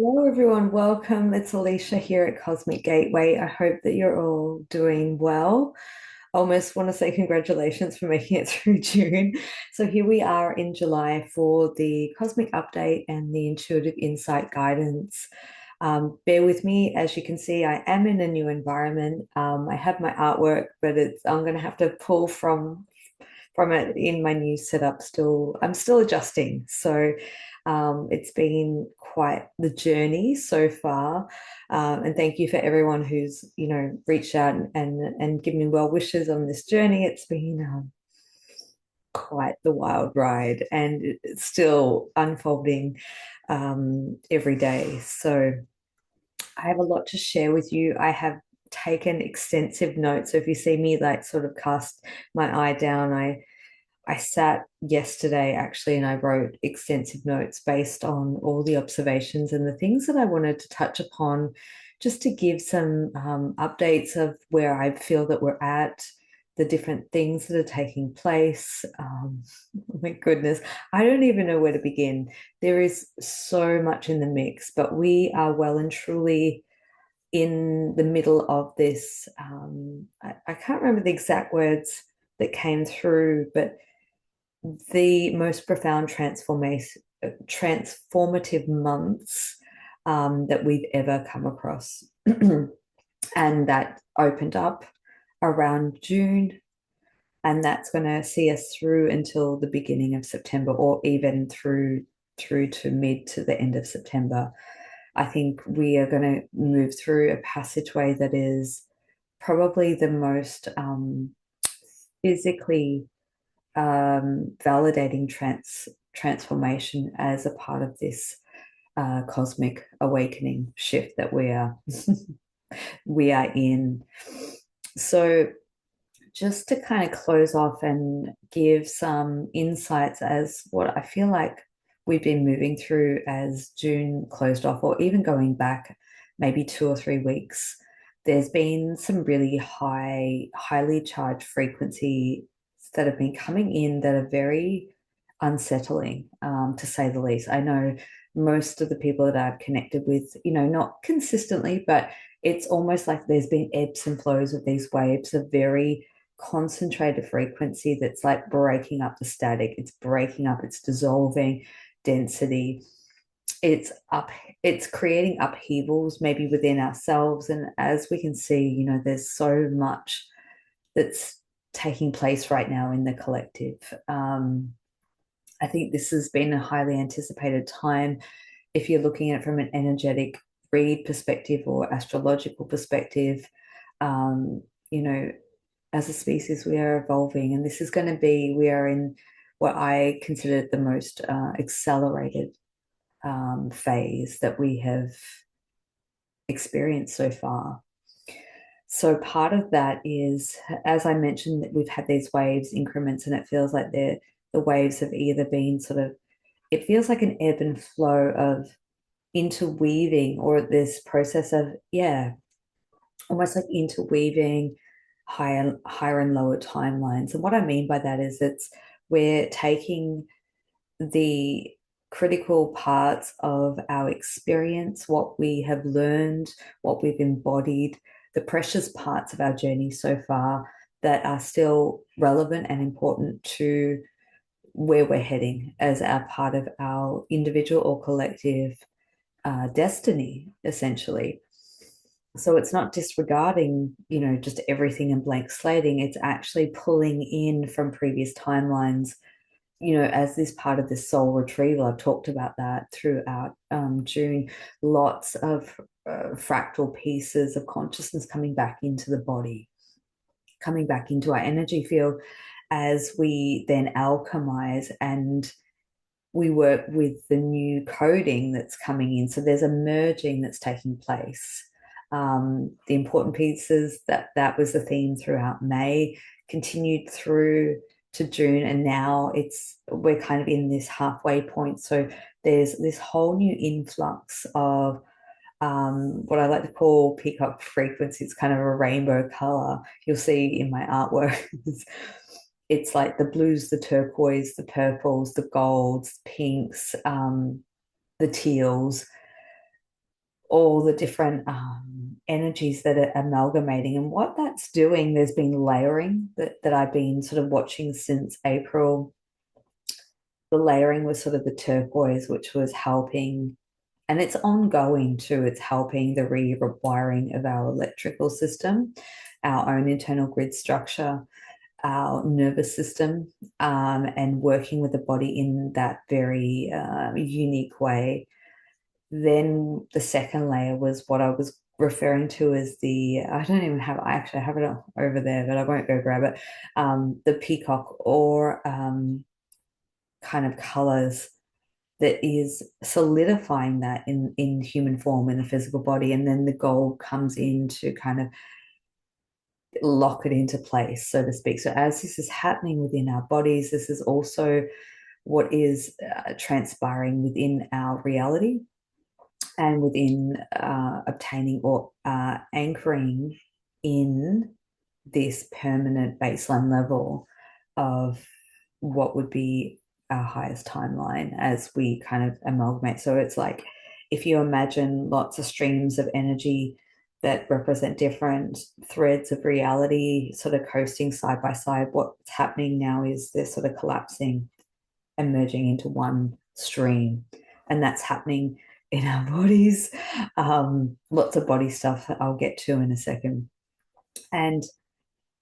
Hello, everyone. Welcome. It's Alicia here at Cosmic Gateway. I hope that you're all doing well. I almost want to say congratulations for making it through June. So here we are in July for the Cosmic Update and the Intuitive Insight Guidance. Bear with me. As you can see, I am in a new environment. I have my artwork, but I'm going to have to pull from it in my new setup. I'm still adjusting. So it's been quite the journey so far. And thank you for everyone who's, reached out and given me well wishes on this journey. It's been quite the wild ride, and it's still unfolding every day. So I have a lot to share with you. I have taken extensive notes. So if you see me like sort of cast my eye down, I sat yesterday actually and I wrote extensive notes based on all the observations and the things that I wanted to touch upon, just to give some updates of where I feel that we're at, the different things that are taking place. Oh my goodness, I don't even know where to begin. There is so much in the mix, but we are well and truly in the middle of this. I can't remember the exact words that came through, but the most profound transformative months that we've ever come across. And that opened up around June, and that's going to see us through until the beginning of September, or even through to mid to the end of September. I think we are going to move through a passageway that is probably the most physically validating transformation as a part of this cosmic awakening shift that we are in. So just to kind of close off and give some insights as what I feel like we've been moving through as June closed off, or even going back maybe 2 or 3 weeks. There's been some really highly charged frequency that have been coming in that are very unsettling, to say the least. I know most of the people that I've connected with, not consistently, but it's almost like there's been ebbs and flows of these waves of very concentrated frequency that's like breaking up the static. It's breaking up, it's dissolving density. It's up, it's creating upheavals maybe within ourselves. And as we can see, there's so much that's taking place right now in the collective. I think this has been a highly anticipated time. If you're looking at it from an energetic read perspective or astrological perspective, um, you know, as a species, we are evolving, and this is going to be, we are in what I consider the most accelerated phase that we have experienced so far. So part of that is, as I mentioned, that we've had these waves increments, and it feels like the waves have either been sort of, it feels like an ebb and flow of interweaving, or this process of, yeah, almost like interweaving higher and lower timelines. And what I mean by that is we're taking the critical parts of our experience, what we have learned, what we've embodied, the precious parts of our journey so far that are still relevant and important to where we're heading as our part of our individual or collective destiny, essentially. So it's not disregarding, just everything and blank slating. It's actually pulling in from previous timelines, as this part of this soul retrieval. I've talked about that throughout June. Lots of fractal pieces of consciousness coming back into the body, coming back into our energy field as we then alchemize and we work with the new coding that's coming in. So there's a merging that's taking place. The important pieces that was the theme throughout May, continued through to June, and now we're kind of in this halfway point. So there's this whole new influx of what I like to call peacock frequency. It's kind of a rainbow color. You'll see in my artwork. It's like the blues, the turquoise, the purples, the golds, pinks, the teals. all the different energies that are amalgamating. And what that's doing, there's been layering that I've been sort of watching since April. The layering was sort of the turquoise, which was helping, and it's ongoing too. It's helping the rewiring of our electrical system, our own internal grid structure, our nervous system, and working with the body in that very unique way. Then the second layer was what I was referring to as the, I don't even have, I actually have it over there, but I won't go grab it. The peacock or kind of colors that is solidifying that in human form in the physical body. And then the gold comes in to kind of lock it into place, so to speak. So as this is happening within our bodies, this is also what is transpiring within our reality and within obtaining or anchoring in this permanent baseline level of what would be our highest timeline as we kind of amalgamate. So it's like if you imagine lots of streams of energy that represent different threads of reality sort of coasting side by side, what's happening now is they're sort of collapsing and merging into one stream. And that's happening in our bodies. Lots of body stuff that I'll get to in a second. And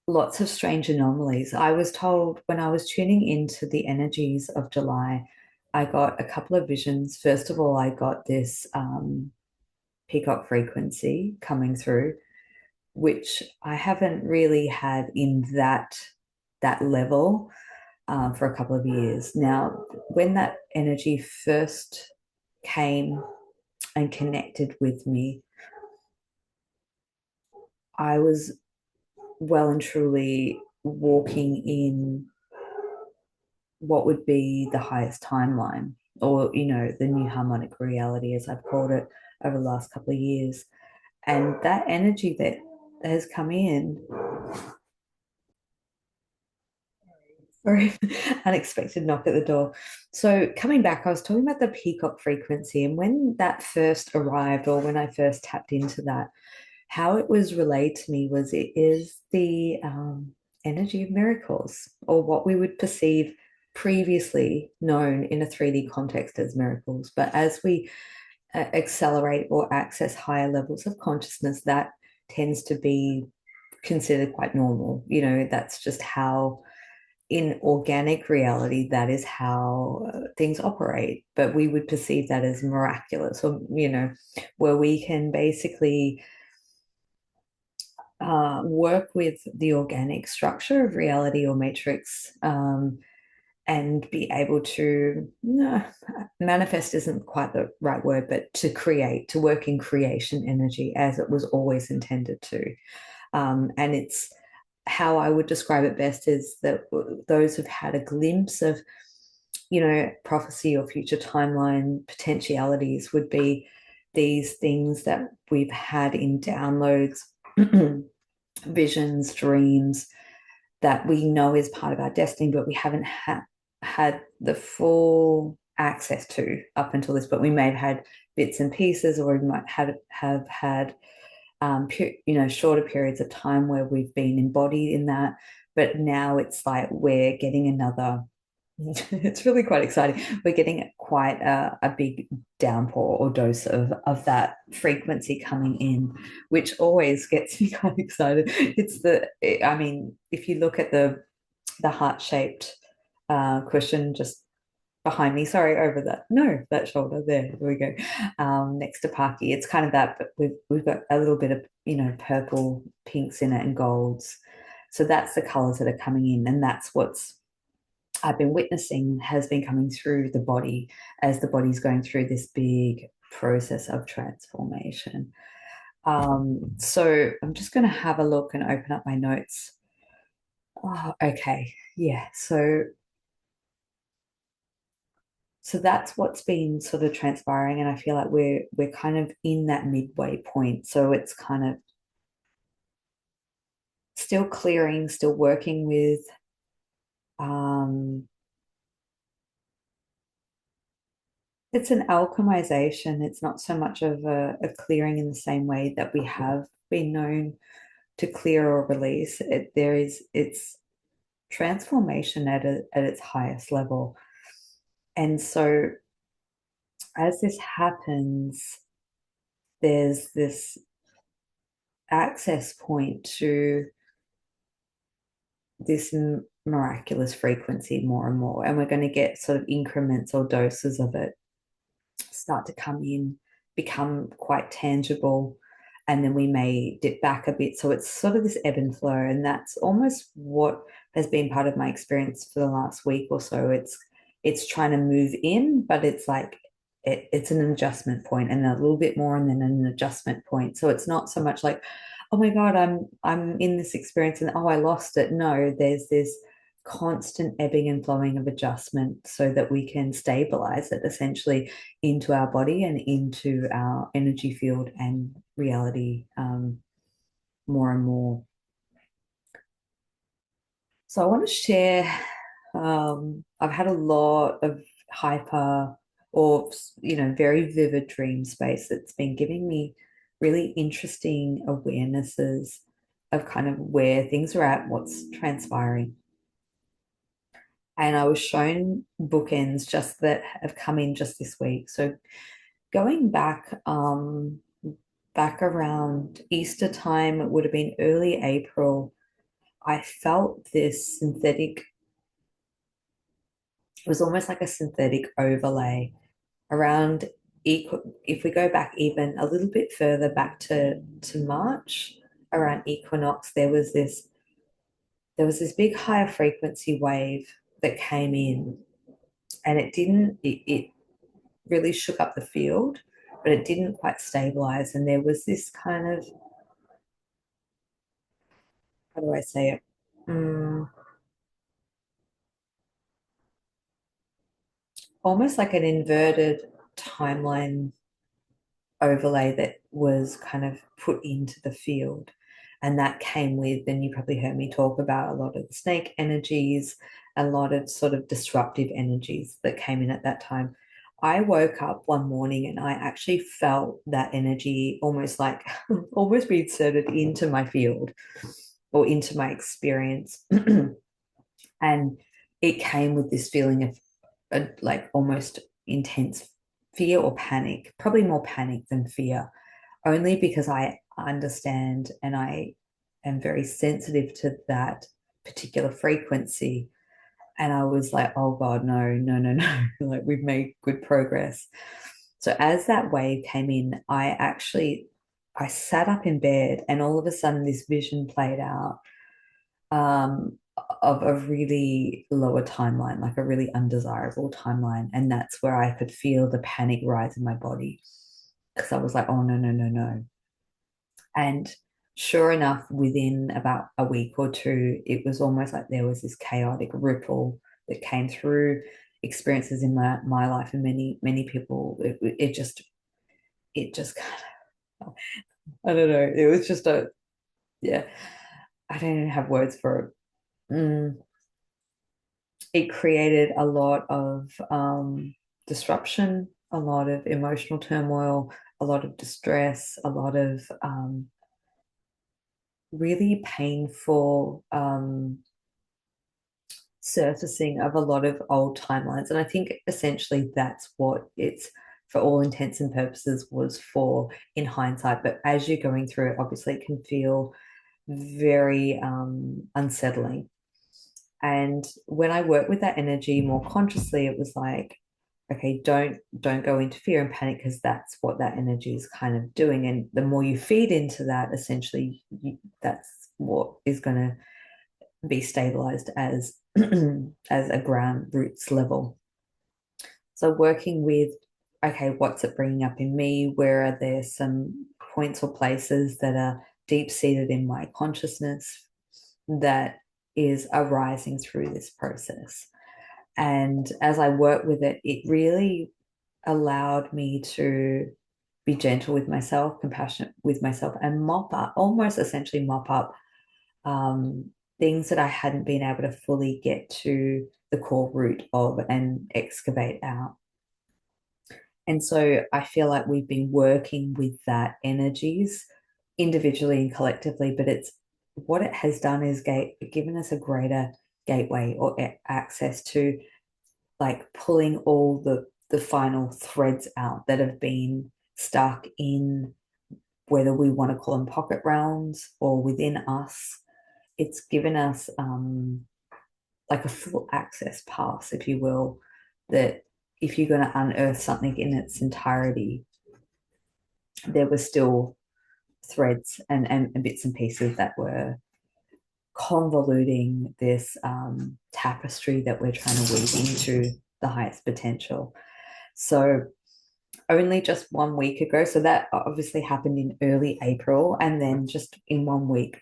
lots of strange anomalies. I was told when I was tuning into the energies of July, I got a couple of visions. First of all, I got this peacock frequency coming through, which I haven't really had in that level for a couple of years. Now, when that energy first came and connected with me, I was well and truly walking in what would be the highest timeline, or the new harmonic reality, as I've called it over the last couple of years. And that energy that has come in, very unexpected knock at the door. So coming back, I was talking about the peacock frequency, and when that first arrived, or when I first tapped into that, how it was relayed to me was it is the energy of miracles, or what we would perceive previously known in a 3D context as miracles. But as we accelerate or access higher levels of consciousness, that tends to be considered quite normal. That's just how in organic reality, that is how things operate. But we would perceive that as miraculous, or, where we can basically work with the organic structure of reality or matrix, and be able to, no, manifest isn't quite the right word, but to create, to work in creation energy as it was always intended to. And it's how I would describe it best is that those who've had a glimpse of, prophecy or future timeline potentialities would be these things that we've had in downloads, visions, dreams that we know is part of our destiny, but we haven't had the full access to up until this. But we may have had bits and pieces, or we might have had shorter periods of time where we've been embodied in that. But now it's like we're getting another. It's really quite exciting. We're getting quite a big downpour or dose of that frequency coming in, which always gets me quite excited. I mean, if you look at the heart-shaped cushion just behind me, sorry, over that shoulder there we go, next to Parky, it's kind of that, but we've got a little bit of purple, pinks in it, and golds. So that's the colors that are coming in, and that's what's I've been witnessing has been coming through the body as the body's going through this big process of transformation. So I'm just going to have a look and open up my notes. Oh, okay. Yeah. So that's what's been sort of transpiring, and I feel like we're kind of in that midway point. So it's kind of still clearing, still working with um it's an alchemization. It's not so much of a clearing in the same way that we have been known to clear or release. It's transformation at its highest level. And so as this happens, there's this access point to this miraculous frequency more and more. And we're going to get sort of increments or doses of it start to come in, become quite tangible, and then we may dip back a bit. So it's sort of this ebb and flow, and that's almost what has been part of my experience for the last week or so. It's trying to move in, but it's like it's an adjustment point, and a little bit more, and then an adjustment point. So it's not so much like, oh my God, I'm in this experience and oh I lost it. No, there's this constant ebbing and flowing of adjustment so that we can stabilize it essentially into our body and into our energy field and reality more and more. So I want to share. I've had a lot of hyper or very vivid dream space that's been giving me really interesting awarenesses of kind of where things are at, what's transpiring. And I was shown bookends just that have come in just this week. So going back around Easter time, it would have been early April. I felt this synthetic, it was almost like a synthetic overlay around if we go back even a little bit further back to March around equinox, there was this big higher frequency wave that came in and it really shook up the field, but it didn't quite stabilize. And there was this kind of, how do I say it? Mm, Almost like an inverted timeline overlay that was kind of put into the field. And that came with, and you probably heard me talk about a lot of the snake energies, a lot of sort of disruptive energies that came in at that time. I woke up one morning and I actually felt that energy almost like almost be inserted into my field or into my experience. And it came with this feeling of like almost intense fear or panic, probably more panic than fear, only because I understand and I am very sensitive to that particular frequency. And I was like, oh God, no, no, no, no. Like we've made good progress. So as that wave came in, I sat up in bed and all of a sudden this vision played out of a really lower timeline, like a really undesirable timeline. And that's where I could feel the panic rise in my body because I was like, oh, no, no, no, no. And sure enough, within about a week or two, it was almost like there was this chaotic ripple that came through experiences in my life and many people. It just kind of, I don't know. It was just yeah, I don't even have words for it. It created a lot of disruption, a lot of emotional turmoil, a lot of distress, a lot of really painful surfacing of a lot of old timelines. And I think essentially that's what it's for all intents and purposes was for in hindsight. But as you're going through it, obviously it can feel very unsettling. And when I work with that energy more consciously, it was like, okay, don't go into fear and panic because that's what that energy is kind of doing. And the more you feed into that, essentially, that's what is going to be stabilized as as a ground roots level. So working with, okay, what's it bringing up in me? Where are there some points or places that are deep seated in my consciousness that is arising through this process? And as I work with it, it really allowed me to be gentle with myself, compassionate with myself, and mop up, almost essentially mop up things that I hadn't been able to fully get to the core root of and excavate out. And so I feel like we've been working with that energies individually and collectively, but it's what it has done is given us a greater gateway or access to like pulling all the final threads out that have been stuck in, whether we want to call them pocket realms or within us. It's given us like a full access pass, if you will, that if you're going to unearth something in its entirety, there were still threads and bits and pieces that were convoluting this tapestry that we're trying to weave into the highest potential. So only just 1 week ago, so that obviously happened in early April, and then just in 1 week,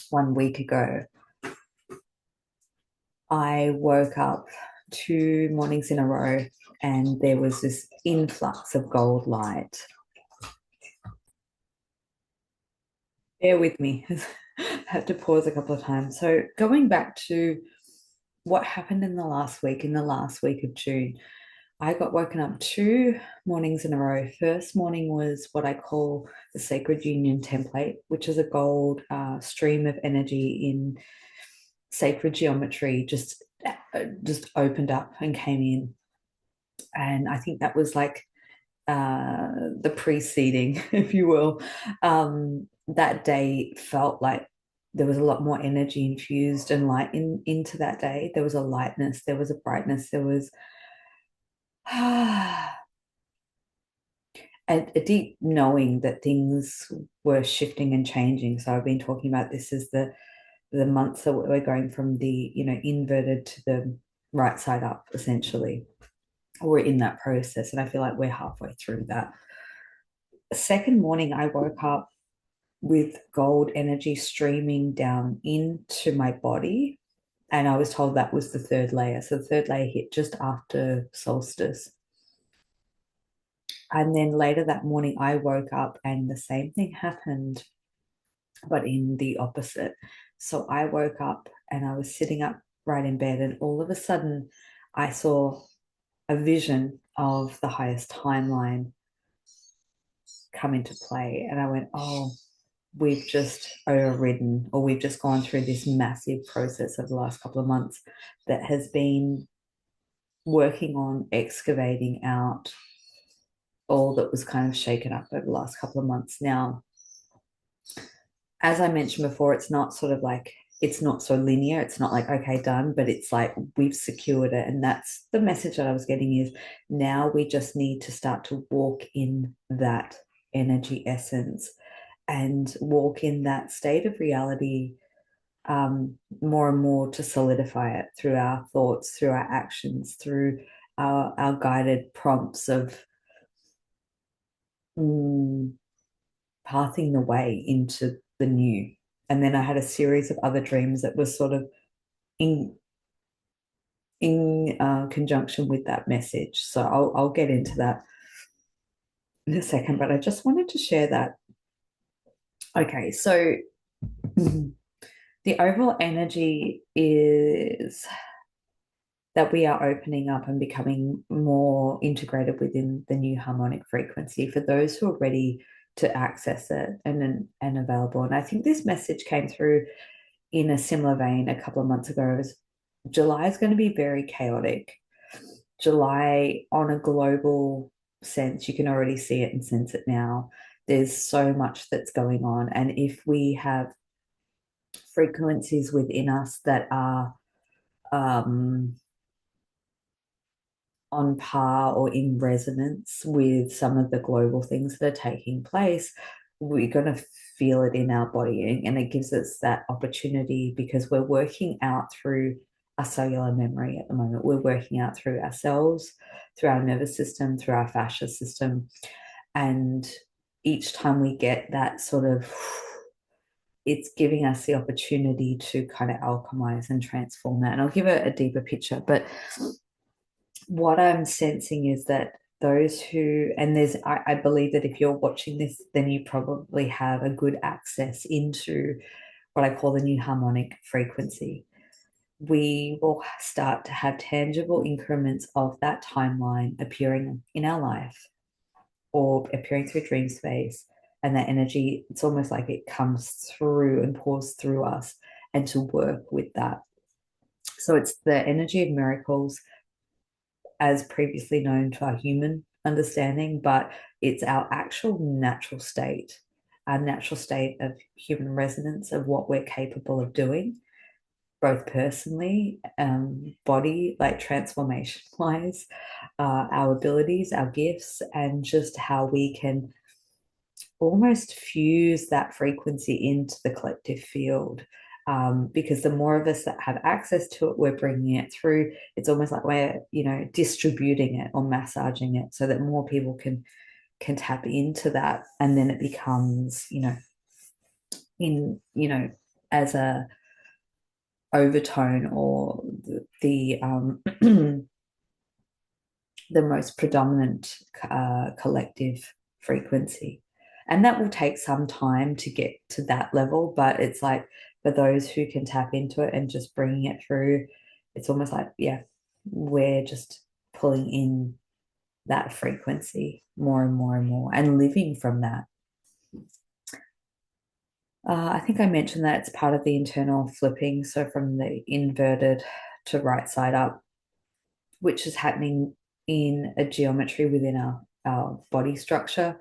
1 week ago, I woke up 2 mornings in a row and there was this influx of gold light. Bear with me. I had to pause a couple of times. So going back to what happened in the last week of June, I got woken up 2 mornings in a row. First morning was what I call the Sacred Union template, which is a gold stream of energy in sacred geometry, just opened up and came in. And I think that was like the preceding, if you will. That day felt like there was a lot more energy infused and light into that day. There was a lightness, there was a brightness, there was a deep knowing that things were shifting and changing. So I've been talking about this as the months that we're going from the inverted to the right side up, essentially. We're in that process, and I feel like we're halfway through that. The second morning, I woke up with gold energy streaming down into my body, and I was told that was the third layer. So the third layer hit just after solstice. And then later that morning, I woke up and the same thing happened, but in the opposite. So I woke up and I was sitting up right in bed, and all of a sudden, I saw a vision of the highest timeline come into play. And I went, oh, we've just overridden, or we've just gone through this massive process of the last couple of months that has been working on excavating out all that was kind of shaken up over the last couple of months. Now, as I mentioned before, it's not sort of like, it's not so linear. It's not like, okay, done, but it's like we've secured it. And that's the message that I was getting is now we just need to start to walk in that energy essence and walk in that state of reality more and more to solidify it through our thoughts, through our actions, through our guided prompts of pathing the way into the new. And then I had a series of other dreams that was sort of in conjunction with that message. So I'll get into that in a second, but I just wanted to share that. Okay, so the overall energy is that we are opening up and becoming more integrated within the new harmonic frequency for those who are ready to access it and available. And I think this message came through in a similar vein a couple of months ago. July is going to be very chaotic. July, on a global sense, you can already see it and sense it now. There's so much that's going on. And if we have frequencies within us that are on par or in resonance with some of the global things that are taking place, we're going to feel it in our body. And it gives us that opportunity because we're working out through our cellular memory at the moment. We're working out through ourselves, through our nervous system, through our fascia system. And each time we get that sort of, it's giving us the opportunity to kind of alchemize and transform that. And I'll give it a deeper picture. But what I'm sensing is that those who, and I believe that if you're watching this, then you probably have a good access into what I call the new harmonic frequency. we will start to have tangible increments of that timeline appearing in our life or appearing through dream space. And that energy, it's almost like it comes through and pours through us and to work with that. So it's the energy of miracles as previously known to our human understanding, but it's our actual natural state, our natural state of human resonance of what we're capable of doing, both personally, body, like transformation wise, our abilities, our gifts, and just how we can almost fuse that frequency into the collective field. Because the more of us that have access to it, we're bringing it through. It's almost like we're, distributing it or massaging it so that more people can tap into that, and then it becomes, in as a overtone or the most predominant collective frequency. And that will take some time to get to that level, but it's like for those who can tap into it and just bringing it through, it's almost like, yeah, we're just pulling in that frequency more and more and more and living from that. I think I mentioned that it's part of the internal flipping. So from the inverted to right side up, which is happening in a geometry within our body structure.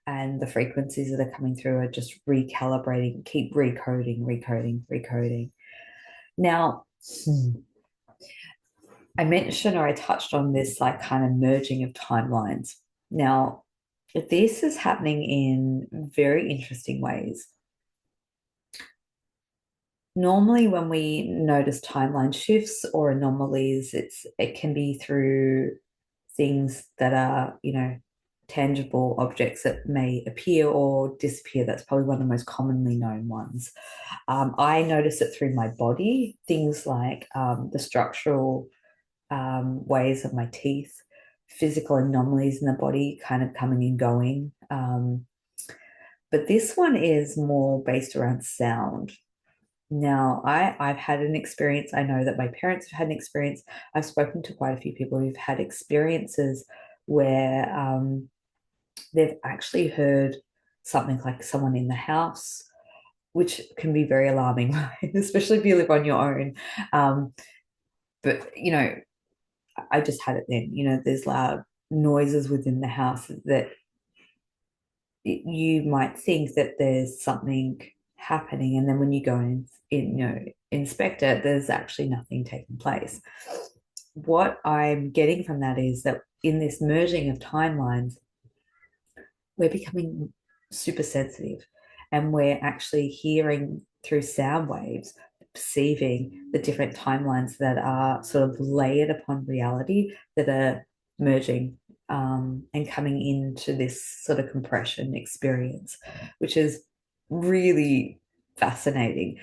And the frequencies that are coming through are just recalibrating, keep recoding, recoding, recoding. Now, I mentioned or I touched on this like kind of merging of timelines. Now, this is happening in very interesting ways. Normally, when we notice timeline shifts or anomalies, it can be through things that are, tangible objects that may appear or disappear. That's probably one of the most commonly known ones. I notice it through my body, things like the structural ways of my teeth, physical anomalies in the body kind of coming and going. But this one is more based around sound. Now, I've had an experience. I know that my parents have had an experience. I've spoken to quite a few people who've had experiences where they've actually heard something like someone in the house, which can be very alarming, right? Especially if you live on your own. But, I just had it then. There's loud noises within the house that you might think that there's something happening. And then when you go inspect it, there's actually nothing taking place. What I'm getting from that is that in this merging of timelines, we're becoming super sensitive and we're actually hearing through sound waves, perceiving the different timelines that are sort of layered upon reality that are merging and coming into this sort of compression experience, which is really fascinating.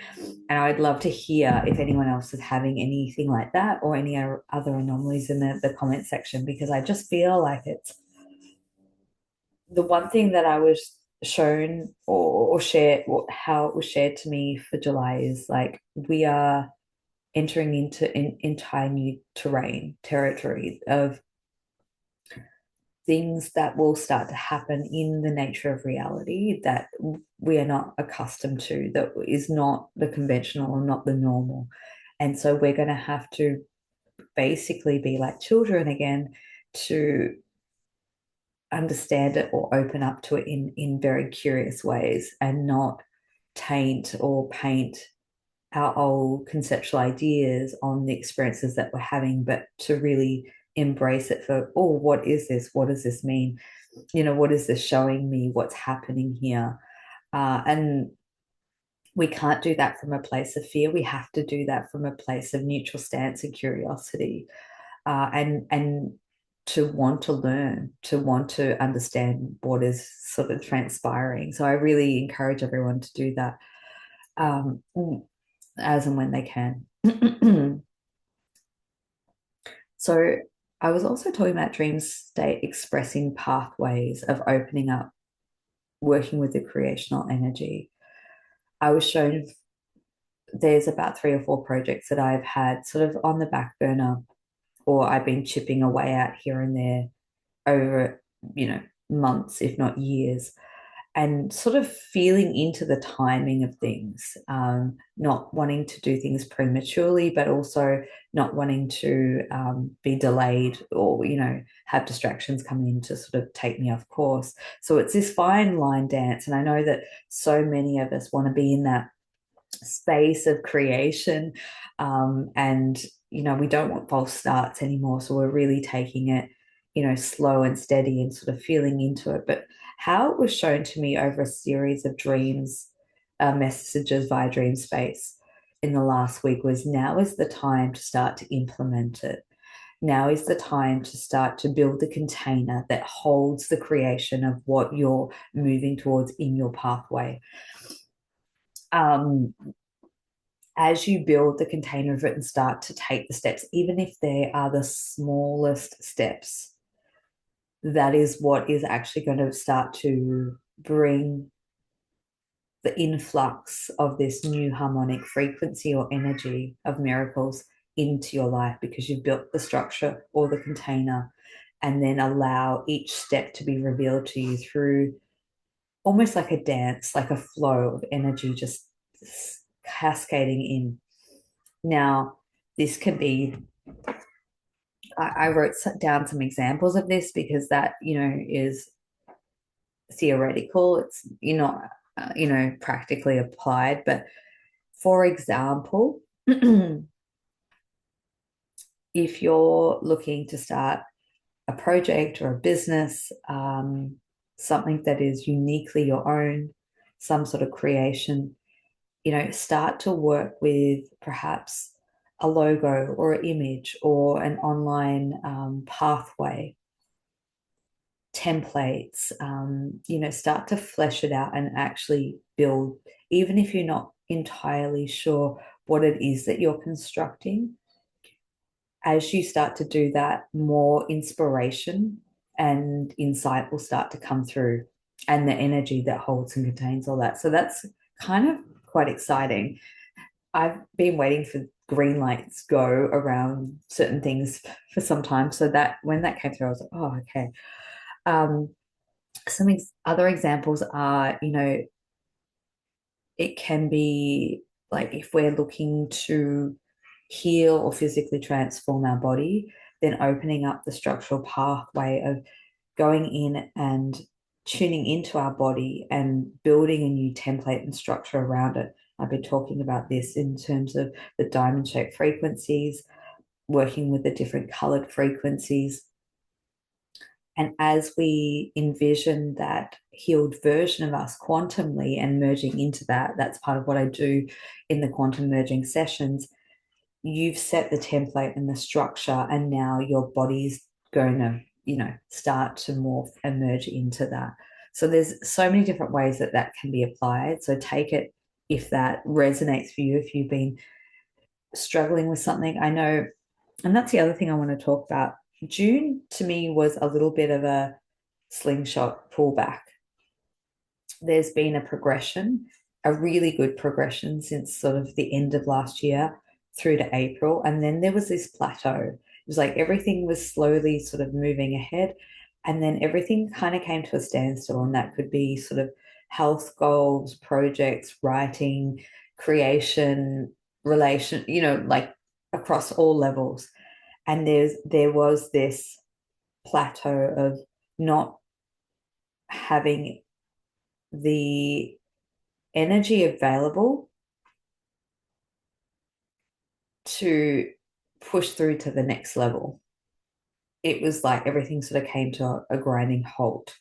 And I'd love to hear if anyone else is having anything like that or any other anomalies in the comment section, because I just feel like it's the one thing that I was shown or shared, or how it was shared to me for July is like we are entering into entire new territory of things that will start to happen in the nature of reality that we are not accustomed to, that is not the conventional or not the normal. And so we're going to have to basically be like children again to understand it or open up to it in very curious ways and not taint or paint our old conceptual ideas on the experiences that we're having, but to really embrace it for, oh, what is this? What does this mean? What is this showing me? What's happening here? And we can't do that from a place of fear. We have to do that from a place of neutral stance and curiosity, and to want to learn, to want to understand what is sort of transpiring. So I really encourage everyone to do that um, as and when they can. So I was also talking about dream state expressing pathways of opening up, working with the creational energy. I was shown there's about 3 or 4 projects that I've had sort of on the back burner, or I've been chipping away at here and there over, months, if not years, and sort of feeling into the timing of things, not wanting to do things prematurely, but also not wanting to be delayed or, have distractions come in to sort of take me off course. So it's this fine line dance. And I know that so many of us want to be in that space of creation. And, we don't want false starts anymore. So we're really taking it, slow and steady and sort of feeling into it. But how it was shown to me over a series of dreams, messages via dream space in the last week was now is the time to start to implement it. Now is the time to start to build the container that holds the creation of what you're moving towards in your pathway. Um, as you build the container of it and start to take the steps, even if they are the smallest steps, that is what is actually going to start to bring the influx of this new harmonic frequency or energy of miracles into your life, because you've built the structure or the container, and then allow each step to be revealed to you through almost like a dance, like a flow of energy just cascading in. Now, this can be, I wrote down some examples of this because that, is theoretical. It's, not, practically applied. But for example, if you're looking to start a project or a business, something that is uniquely your own, some sort of creation, start to work with perhaps a logo or an image or an online pathway, templates, start to flesh it out and actually build, even if you're not entirely sure what it is that you're constructing. As you start to do that, more inspiration and insight will start to come through, and the energy that holds and contains all that. So that's kind of quite exciting. I've been waiting for green lights go around certain things for some time. So that when that came through, I was like, oh, okay. Some other examples are, it can be like if we're looking to heal or physically transform our body, then opening up the structural pathway of going in and tuning into our body and building a new template and structure around it. I've been talking about this in terms of the diamond shaped frequencies, working with the different colored frequencies. And as we envision that healed version of us quantumly and merging into that, that's part of what I do in the quantum merging sessions. You've set the template and the structure, and now your body's going to, start to morph and merge into that. So there's so many different ways that that can be applied. So take it if that resonates for you, if you've been struggling with something. I know, and that's the other thing I want to talk about. June to me was a little bit of a slingshot pullback. There's been a progression, a really good progression since sort of the end of last year through to April. And then there was this plateau. It was like everything was slowly sort of moving ahead. And then everything kind of came to a standstill. And that could be sort of health goals, projects, writing, creation, relation, like across all levels. And there was this plateau of not having the energy available to push through to the next level. It was like everything sort of came to a grinding halt,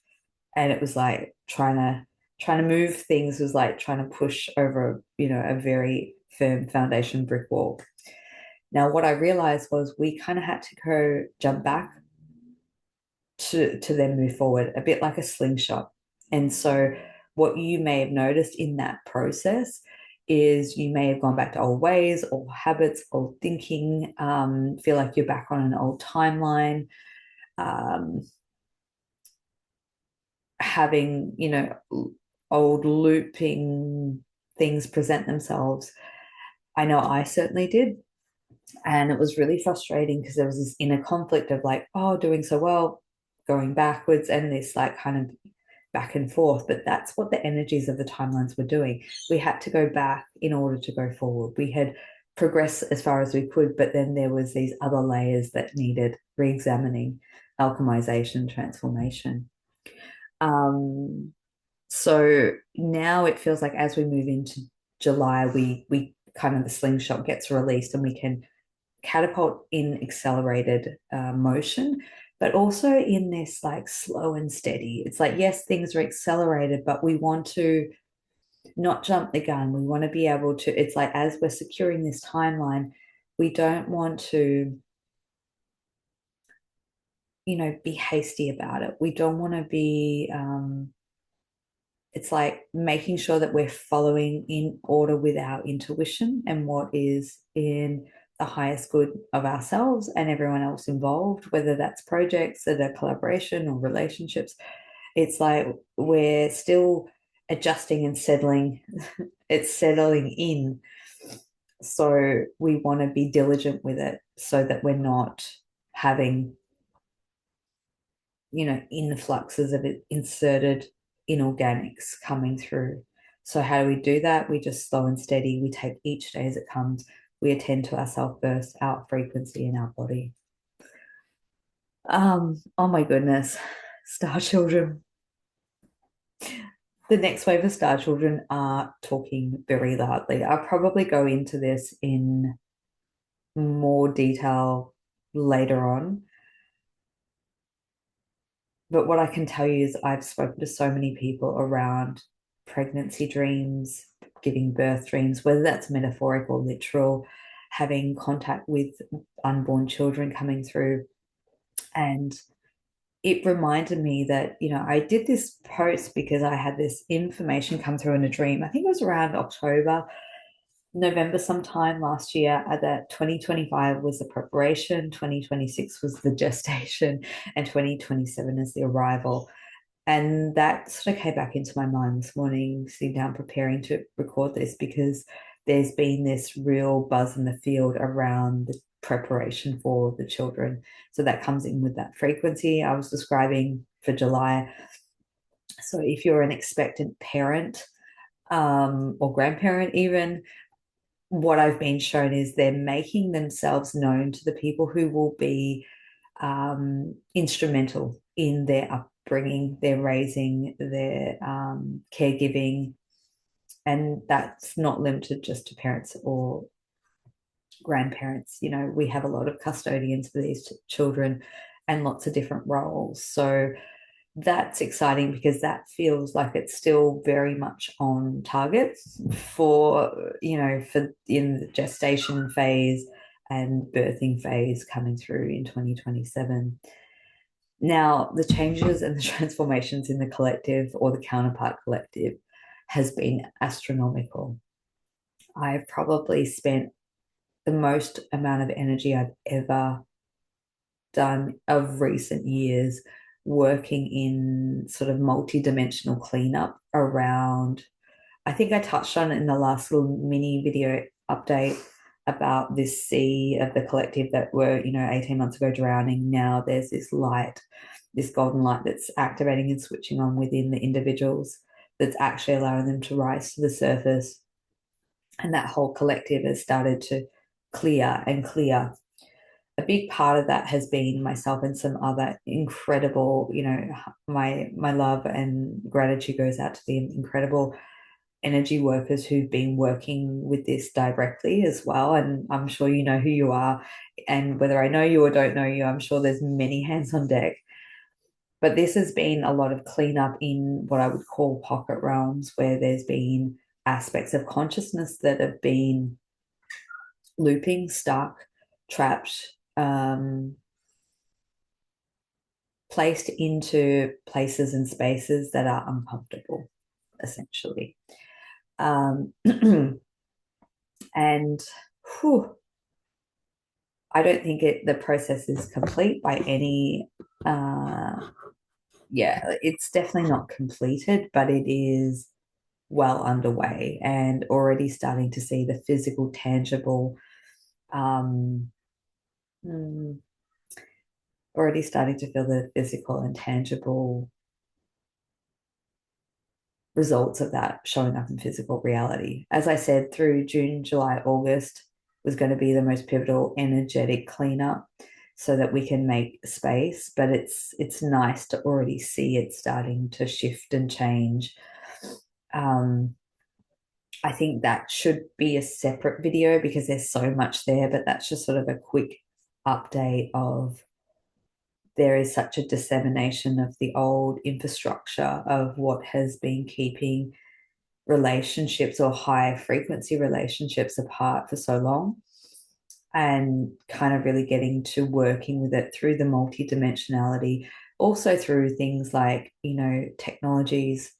and it was like trying to move things was like trying to push over, a very firm foundation brick wall. Now, what I realized was we kind of had to go jump back to then move forward, a bit like a slingshot. And so what you may have noticed in that process is you may have gone back to old ways, old habits, old thinking, feel like you're back on an old timeline, having, old looping things present themselves. I know I certainly did. And it was really frustrating because there was this inner conflict of like, oh, doing so well, going backwards, and this like kind of back and forth. But that's what the energies of the timelines were doing. We had to go back in order to go forward. We had progressed as far as we could, but then there was these other layers that needed re-examining, alchemization, transformation. Um, so now it feels like as we move into July, we kind of the slingshot gets released and we can catapult in accelerated motion, but also in this like slow and steady. It's like, yes, things are accelerated, but we want to not jump the gun. We want to be able to, it's like as we're securing this timeline, we don't want to, be hasty about it. We don't want to be, it's like making sure that we're following in order with our intuition and what is in the highest good of ourselves and everyone else involved, whether that's projects that are collaboration or relationships. It's like we're still adjusting and settling, it's settling in. So we want to be diligent with it so that we're not having influxes of it inserted inorganics coming through. So how do we do that? We just slow and steady. We take each day as it comes. We attend to ourselves first, our frequency in our body. Oh my goodness, star children. The next wave of star children are talking very loudly. I'll probably go into this in more detail later on. But what I can tell you is I've spoken to so many people around pregnancy dreams, giving birth dreams, whether that's metaphorical, literal, having contact with unborn children coming through. And it reminded me that, I did this post because I had this information come through in a dream. I think it was around October, November sometime last year, that 2025 was the preparation, 2026 was the gestation, and 2027 is the arrival. And that sort of came back into my mind this morning, sitting down preparing to record this, because there's been this real buzz in the field around the preparation for the children. So that comes in with that frequency I was describing for July. So if you're an expectant parent, or grandparent, even, what I've been shown is they're making themselves known to the people who will be instrumental in their upbringing, their raising, their caregiving. And that's not limited just to parents or grandparents. We have a lot of custodians for these children and lots of different roles. So that's exciting because that feels like it's still very much on target for in the gestation phase and birthing phase coming through in 2027. Now, the changes and the transformations in the collective or the counterpart collective has been astronomical. I've probably spent the most amount of energy I've ever done of recent years working in sort of multi-dimensional cleanup around. I think I touched on it in the last little mini video update about this sea of the collective that were 18 months ago drowning. Now there's this light, this golden light that's activating and switching on within the individuals, that's actually allowing them to rise to the surface. And that whole collective has started to clear and clear. A big part of that has been myself and some other incredible, my love and gratitude goes out to the incredible energy workers who've been working with this directly as well. And I'm sure you know who you are. And whether I know you or don't know you, I'm sure there's many hands on deck. But this has been a lot of cleanup in what I would call pocket realms, where there's been aspects of consciousness that have been looping, stuck, trapped, placed into places and spaces that are uncomfortable, essentially. And whew, I don't think the process is complete by any. Yeah, it's definitely not completed, but it is well underway and already starting to see the physical, tangible, um, mm, already starting to feel the physical and tangible results of that showing up in physical reality. As I said, through June, July, August was going to be the most pivotal energetic cleanup so that we can make space, but it's nice to already see it starting to shift and change. um, I think that should be a separate video because there's so much there, but that's just sort of a quick update of there is such a dissemination of the old infrastructure of what has been keeping relationships or high frequency relationships apart for so long, and kind of really getting to working with it through the multidimensionality, also through things like, technologies,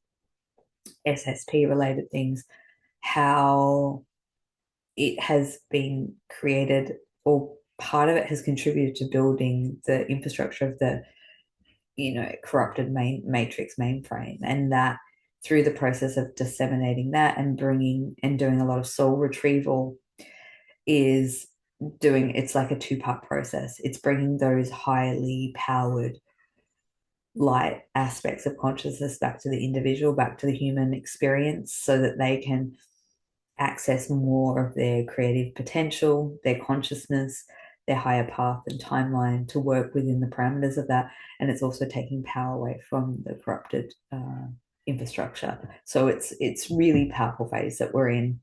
SSP related things, how it has been created, or part of it has contributed to building the infrastructure of the corrupted matrix mainframe, and that through the process of disseminating that and bringing and doing a lot of soul retrieval is doing, it's like a two-part process. It's bringing those highly powered light aspects of consciousness back to the individual, back to the human experience, so that they can access more of their creative potential, their consciousness, their higher path and timeline to work within the parameters of that. And it's also taking power away from the corrupted infrastructure. So it's really powerful phase that we're in,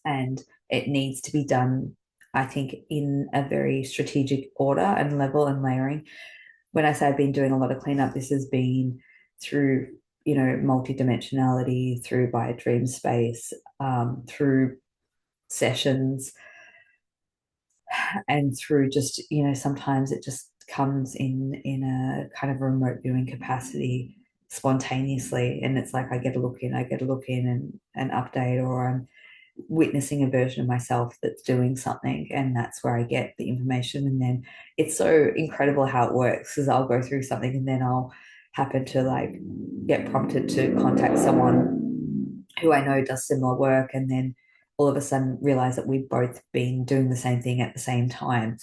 and it needs to be done, I think, in a very strategic order and level and layering. When I say I've been doing a lot of cleanup, this has been through multidimensionality, through by dream space, through sessions, and through just sometimes it just comes in a kind of remote viewing capacity spontaneously, and it's like I get a look in, and update, or I'm witnessing a version of myself that's doing something, and that's where I get the information. And then it's so incredible how it works, because I'll go through something and then I'll happen to like get prompted to contact someone who I know does similar work, and then all of a sudden realize that we've both been doing the same thing at the same time.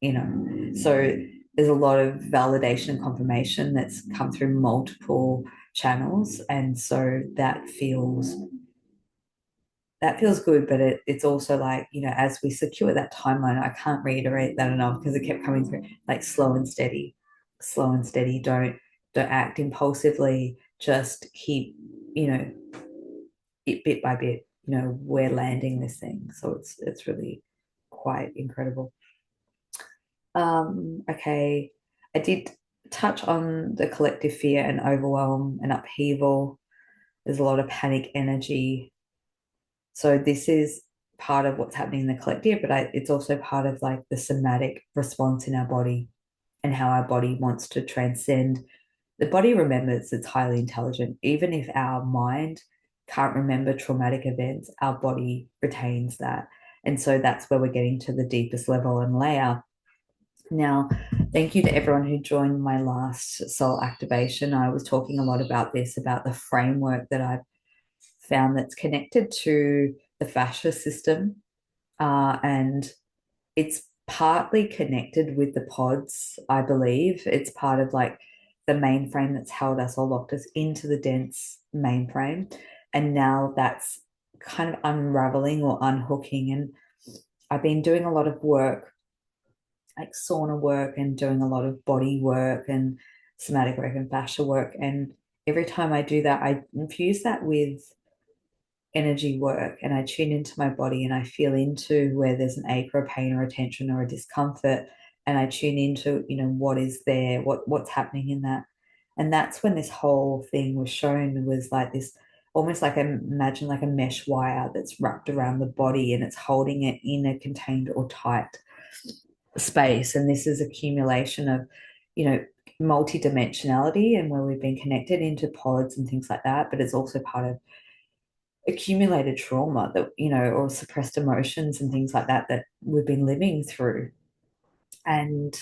So there's a lot of validation and confirmation that's come through multiple channels, and so that feels good. But it's also like, as we secure that timeline, I can't reiterate that enough because it kept coming through, like slow and steady, slow and steady. Don't act impulsively. Just keep, bit by bit, we're landing this thing. So it's really quite incredible. Okay. I did touch on the collective fear and overwhelm and upheaval. There's a lot of panic energy. So this is part of what's happening in the collective, but it's also part of like the somatic response in our body, and how our body wants to transcend. The body remembers, it's highly intelligent. Even if our mind can't remember traumatic events, our body retains that. And so that's where we're getting to the deepest level and layer. Now, thank you to everyone who joined my last soul activation. I was talking a lot about this, about the framework that I've found that's connected to the fascia system. And it's partly connected with the pods, I believe. It's part of like the mainframe that's held us or locked us into the dense mainframe. And now that's kind of unraveling or unhooking. And I've been doing a lot of work, like sauna work, and doing a lot of body work and somatic work and fascia work. And every time I do that, I infuse that with energy work, and I tune into my body and I feel into where there's an ache or a pain or a tension or a discomfort, and I tune into what is there, what's happening in that. And that's when this whole thing was shown, was like this, almost like, imagine like a mesh wire that's wrapped around the body and it's holding it in a contained or tight space. And this is accumulation of multidimensionality, and where we've been connected into pods and things like that, but it's also part of accumulated trauma that or suppressed emotions and things like that that we've been living through. And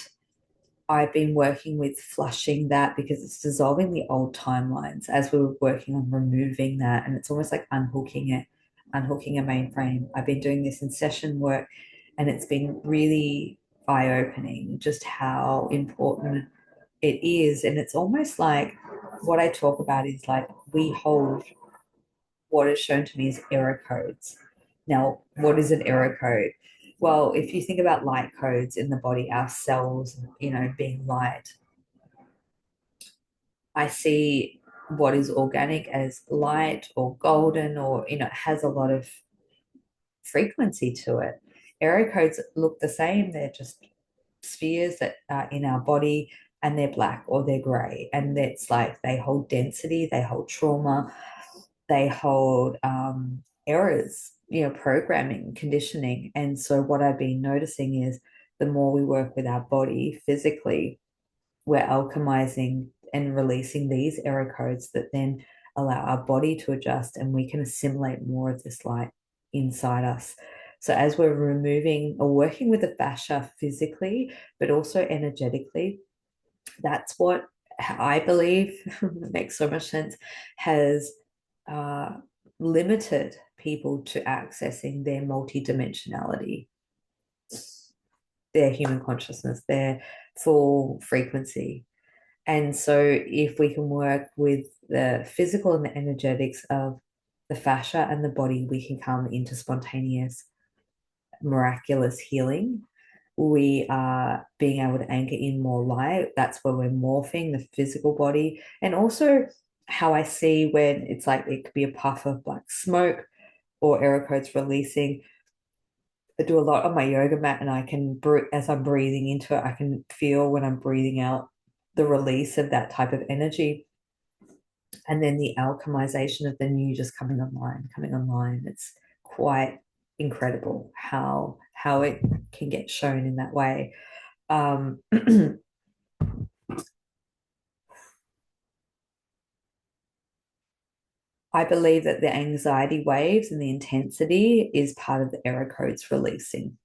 I've been working with flushing that because it's dissolving the old timelines as we were working on removing that. And it's almost like unhooking it, unhooking a mainframe. I've been doing this in session work, and it's been really eye-opening just how important it is. And it's almost like what I talk about is like we hold what is shown to me as error codes. Now, what is an error code? Well, if you think about light codes in the body, our cells, being light, I see what is organic as light or golden, or, it has a lot of frequency to it. Error codes look the same. They're just spheres that are in our body, and they're black or they're gray. And it's like they hold density, they hold trauma, they hold errors, programming, conditioning. And so what I've been noticing is the more we work with our body physically, we're alchemizing and releasing these error codes that then allow our body to adjust, and we can assimilate more of this light inside us. So as we're removing or working with the fascia physically, but also energetically, that's what I believe makes so much sense, has uh, limited people to accessing their multidimensionality, their human consciousness, their full frequency. And so, if we can work with the physical and the energetics of the fascia and the body, we can come into spontaneous, miraculous healing. We are being able to anchor in more light. That's where we're morphing the physical body. And also, how I see when it's like it could be a puff of black smoke or error codes releasing. I do a lot on my yoga mat, and I can, as I'm breathing into it, I can feel when I'm breathing out the release of that type of energy. And then the alchemization of the new just coming online, coming online. It's quite incredible how it can get shown in that way. I believe that the anxiety waves and the intensity is part of the error codes releasing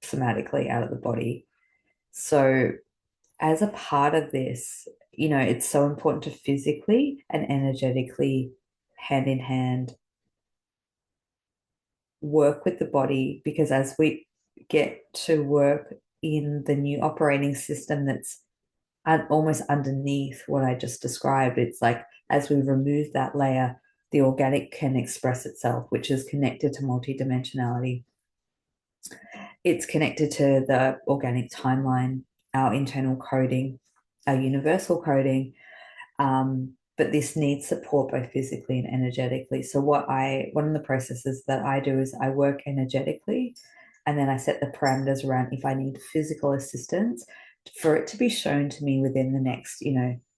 somatically out of the body. So, as a part of this, it's so important to physically and energetically, hand in hand, work with the body, because as we get to work in the new operating system that's almost underneath what I just described, it's like as we remove that layer, the organic can express itself, which is connected to multidimensionality. It's connected to the organic timeline, our internal coding, our universal coding. But this needs support both physically and energetically. So one of the processes that I do is I work energetically, and then I set the parameters around if I need physical assistance for it to be shown to me within the next,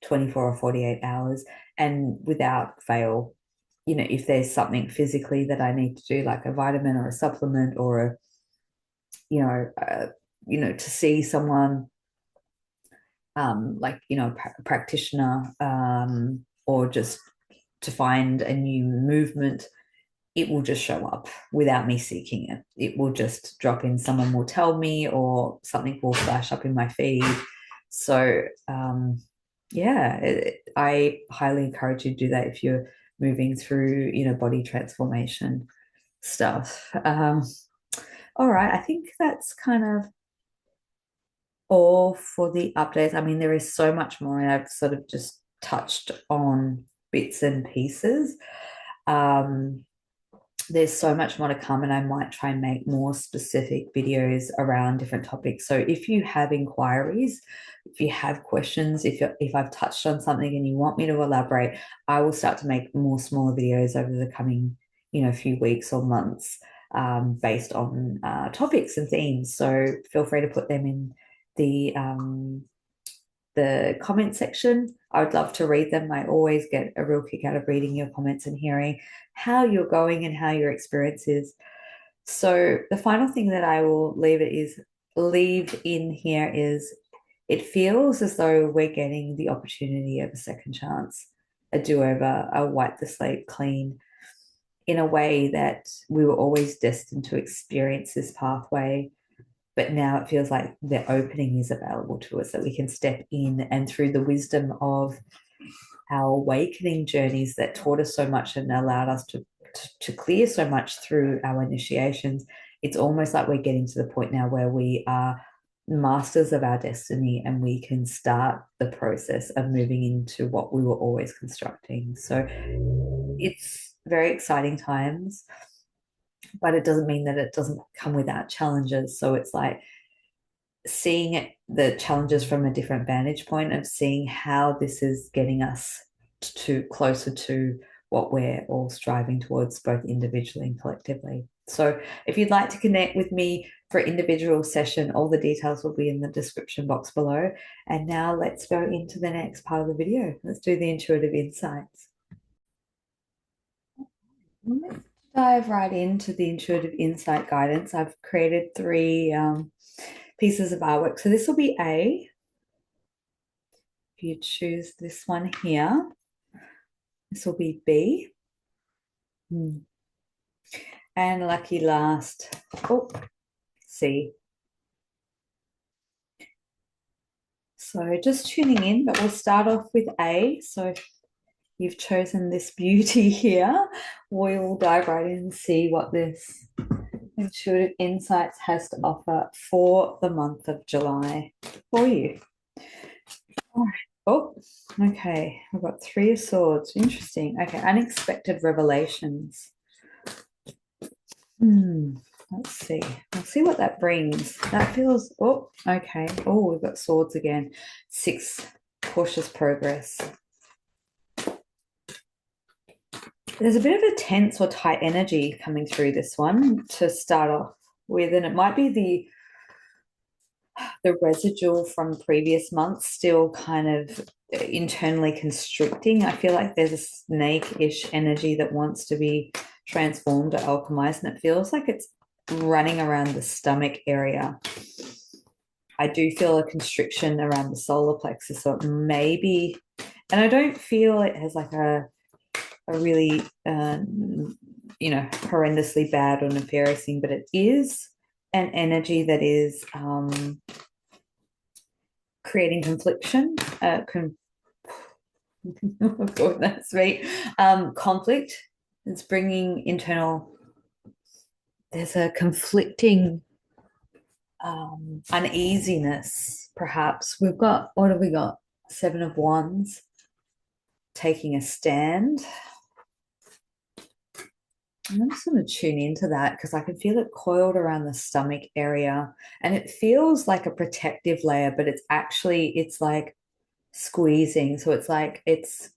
24 or 48 hours, and without fail. If there's something physically that I need to do, like a vitamin or a supplement or to see someone, like, a practitioner, or just to find a new movement, it will just show up without me seeking it. It will just drop in. Someone will tell me, or something will flash up in my feed. So, yeah, I highly encourage you to do that if you're moving through, body transformation stuff. All right, I think that's kind of all for the updates. I mean, there is so much more, and I've sort of just touched on bits and pieces. Um, there's so much more to come, and I might try and make more specific videos around different topics. So if you have inquiries, if you have questions, if I've touched on something and you want me to elaborate, I will start to make more smaller videos over the coming, few weeks or months, based on topics and themes. So feel free to put them in the comment section. I would love to read them. I always get a real kick out of reading your comments and hearing how you're going and how your experience is. So the final thing that I will leave in here is, it feels as though we're getting the opportunity of a second chance, a do-over, a wipe the slate clean, in a way that we were always destined to experience this pathway. but now it feels like the opening is available to us, that we can step in, and through the wisdom of our awakening journeys that taught us so much and allowed us to clear so much through our initiations, it's almost like we're getting to the point now where we are masters of our destiny, and we can start the process of moving into what we were always constructing. So it's very exciting times, but it doesn't mean that it doesn't come without challenges. So it's like seeing it, the challenges from a different vantage point of seeing how this is getting us to closer to what we're all striving towards, both individually and collectively. So if you'd like to connect with me for individual session, all the details will be in the description box below. And now let's go into the next part of the video. Let's do the intuitive insights. Let's dive right into the intuitive insight guidance. I've created three pieces of artwork. So this will be A. If you choose this one here, this will be B. And lucky last, oh, C. So just tuning in, but we'll start off with A. So if you've chosen this beauty here, we will dive right in and see what this Intuitive Insights has to offer for the month of July for you. All right. Oh, okay. I've got Three of Swords. Interesting. Okay. Unexpected revelations. Let's see. I'll see what that brings. That feels, oh, okay. Oh, we've got swords again. 6, cautious progress. There's a bit of a tense or tight energy coming through this one to start off with, and it might be the residual from previous months still kind of internally constricting. I feel like there's a snake-ish energy that wants to be transformed or alchemized, and it feels like it's running around the stomach area. I do feel a constriction around the solar plexus, so maybe, and I don't feel it has like a really horrendously bad or nefarious thing, but it is an energy that is creating confliction. Oh, that's right. Conflict. It's bringing internal. There's a conflicting uneasiness, perhaps. We've got, what have we got? 7 of Wands, taking a stand. I'm just going to tune into that because I can feel it coiled around the stomach area, and it feels like a protective layer, but it's like squeezing. So it's like it's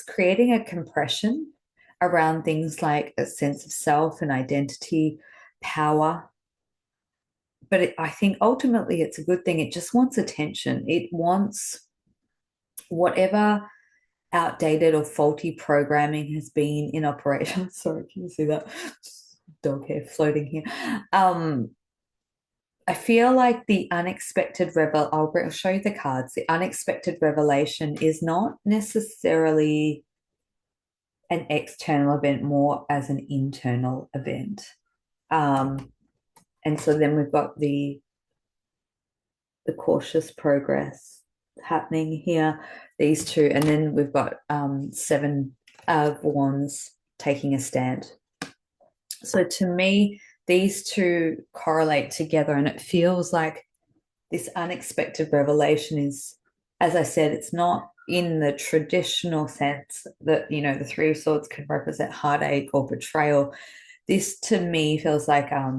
creating a compression around things like a sense of self and identity, power. But I think ultimately it's a good thing. It just wants attention. It wants whatever outdated or faulty programming has been in operation. Sorry, can you see that dog hair floating here? I feel like the unexpected I'll show you the cards. The unexpected revelation is not necessarily an external event, more as an internal event. And so then we've got the cautious progress happening here, these two, and then we've got 7 of Wands, taking a stand. So to me, these two correlate together, and it feels like this unexpected revelation is, as I said, it's not in the traditional sense that, the Three of Swords can represent heartache or betrayal. This to me feels like I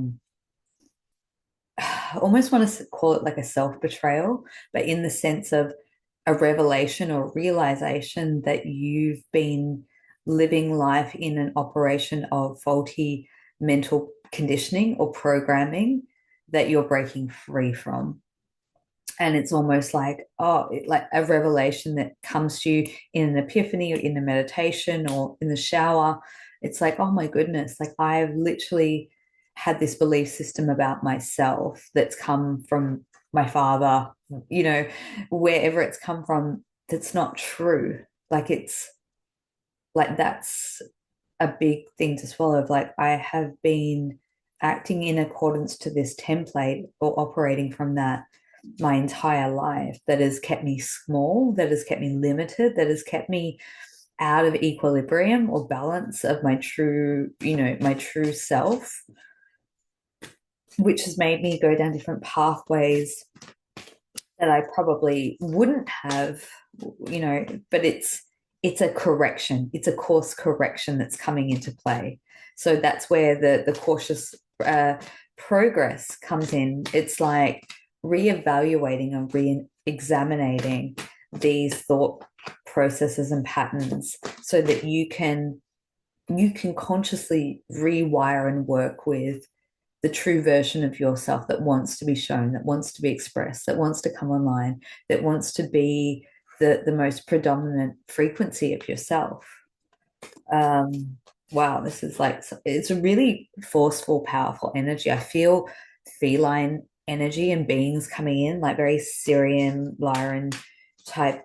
almost want to call it like a self-betrayal, but in the sense of a revelation or realization that you've been living life in an operation of faulty mental conditioning or programming that you're breaking free from. And it's almost like, like a revelation that comes to you in an epiphany or in a meditation or in the shower. It's like, oh my goodness, like I've literally had this belief system about myself that's come from my father, wherever it's come from, that's not true. Like it's like that's a big thing to swallow. Like I have been acting in accordance to this template or operating from that my entire life, that has kept me small, that has kept me limited, that has kept me out of equilibrium or balance of my true, my true self, which has made me go down different pathways that I probably wouldn't have, but it's a correction. It's a course correction that's coming into play. So that's where the cautious progress comes in. It's like reevaluating and re-examining these thought processes and patterns so that you can consciously rewire and work with the true version of yourself that wants to be shown, that wants to be expressed, that wants to come online, that wants to be the most predominant frequency of yourself. Wow, this is like, it's a really forceful, powerful energy. I feel feline energy and beings coming in, like very Syrian, Lyran type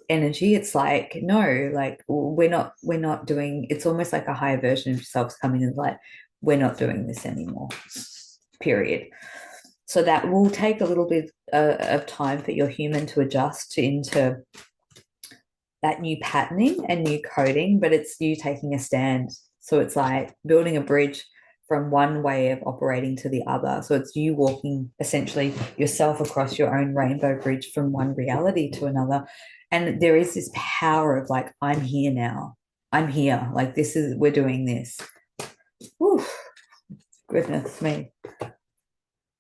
energy. It's like, no, like we're not doing, it's almost like a higher version of yourselves coming in, like, we're not doing this anymore, period. So that will take a little bit of time for your human to adjust into that new patterning and new coding, but it's you taking a stand. So it's like building a bridge from one way of operating to the other. So it's you walking essentially yourself across your own rainbow bridge from one reality to another. And there is this power of like, I'm here now. I'm here. Like, this is, we're doing this. Oof, goodness me.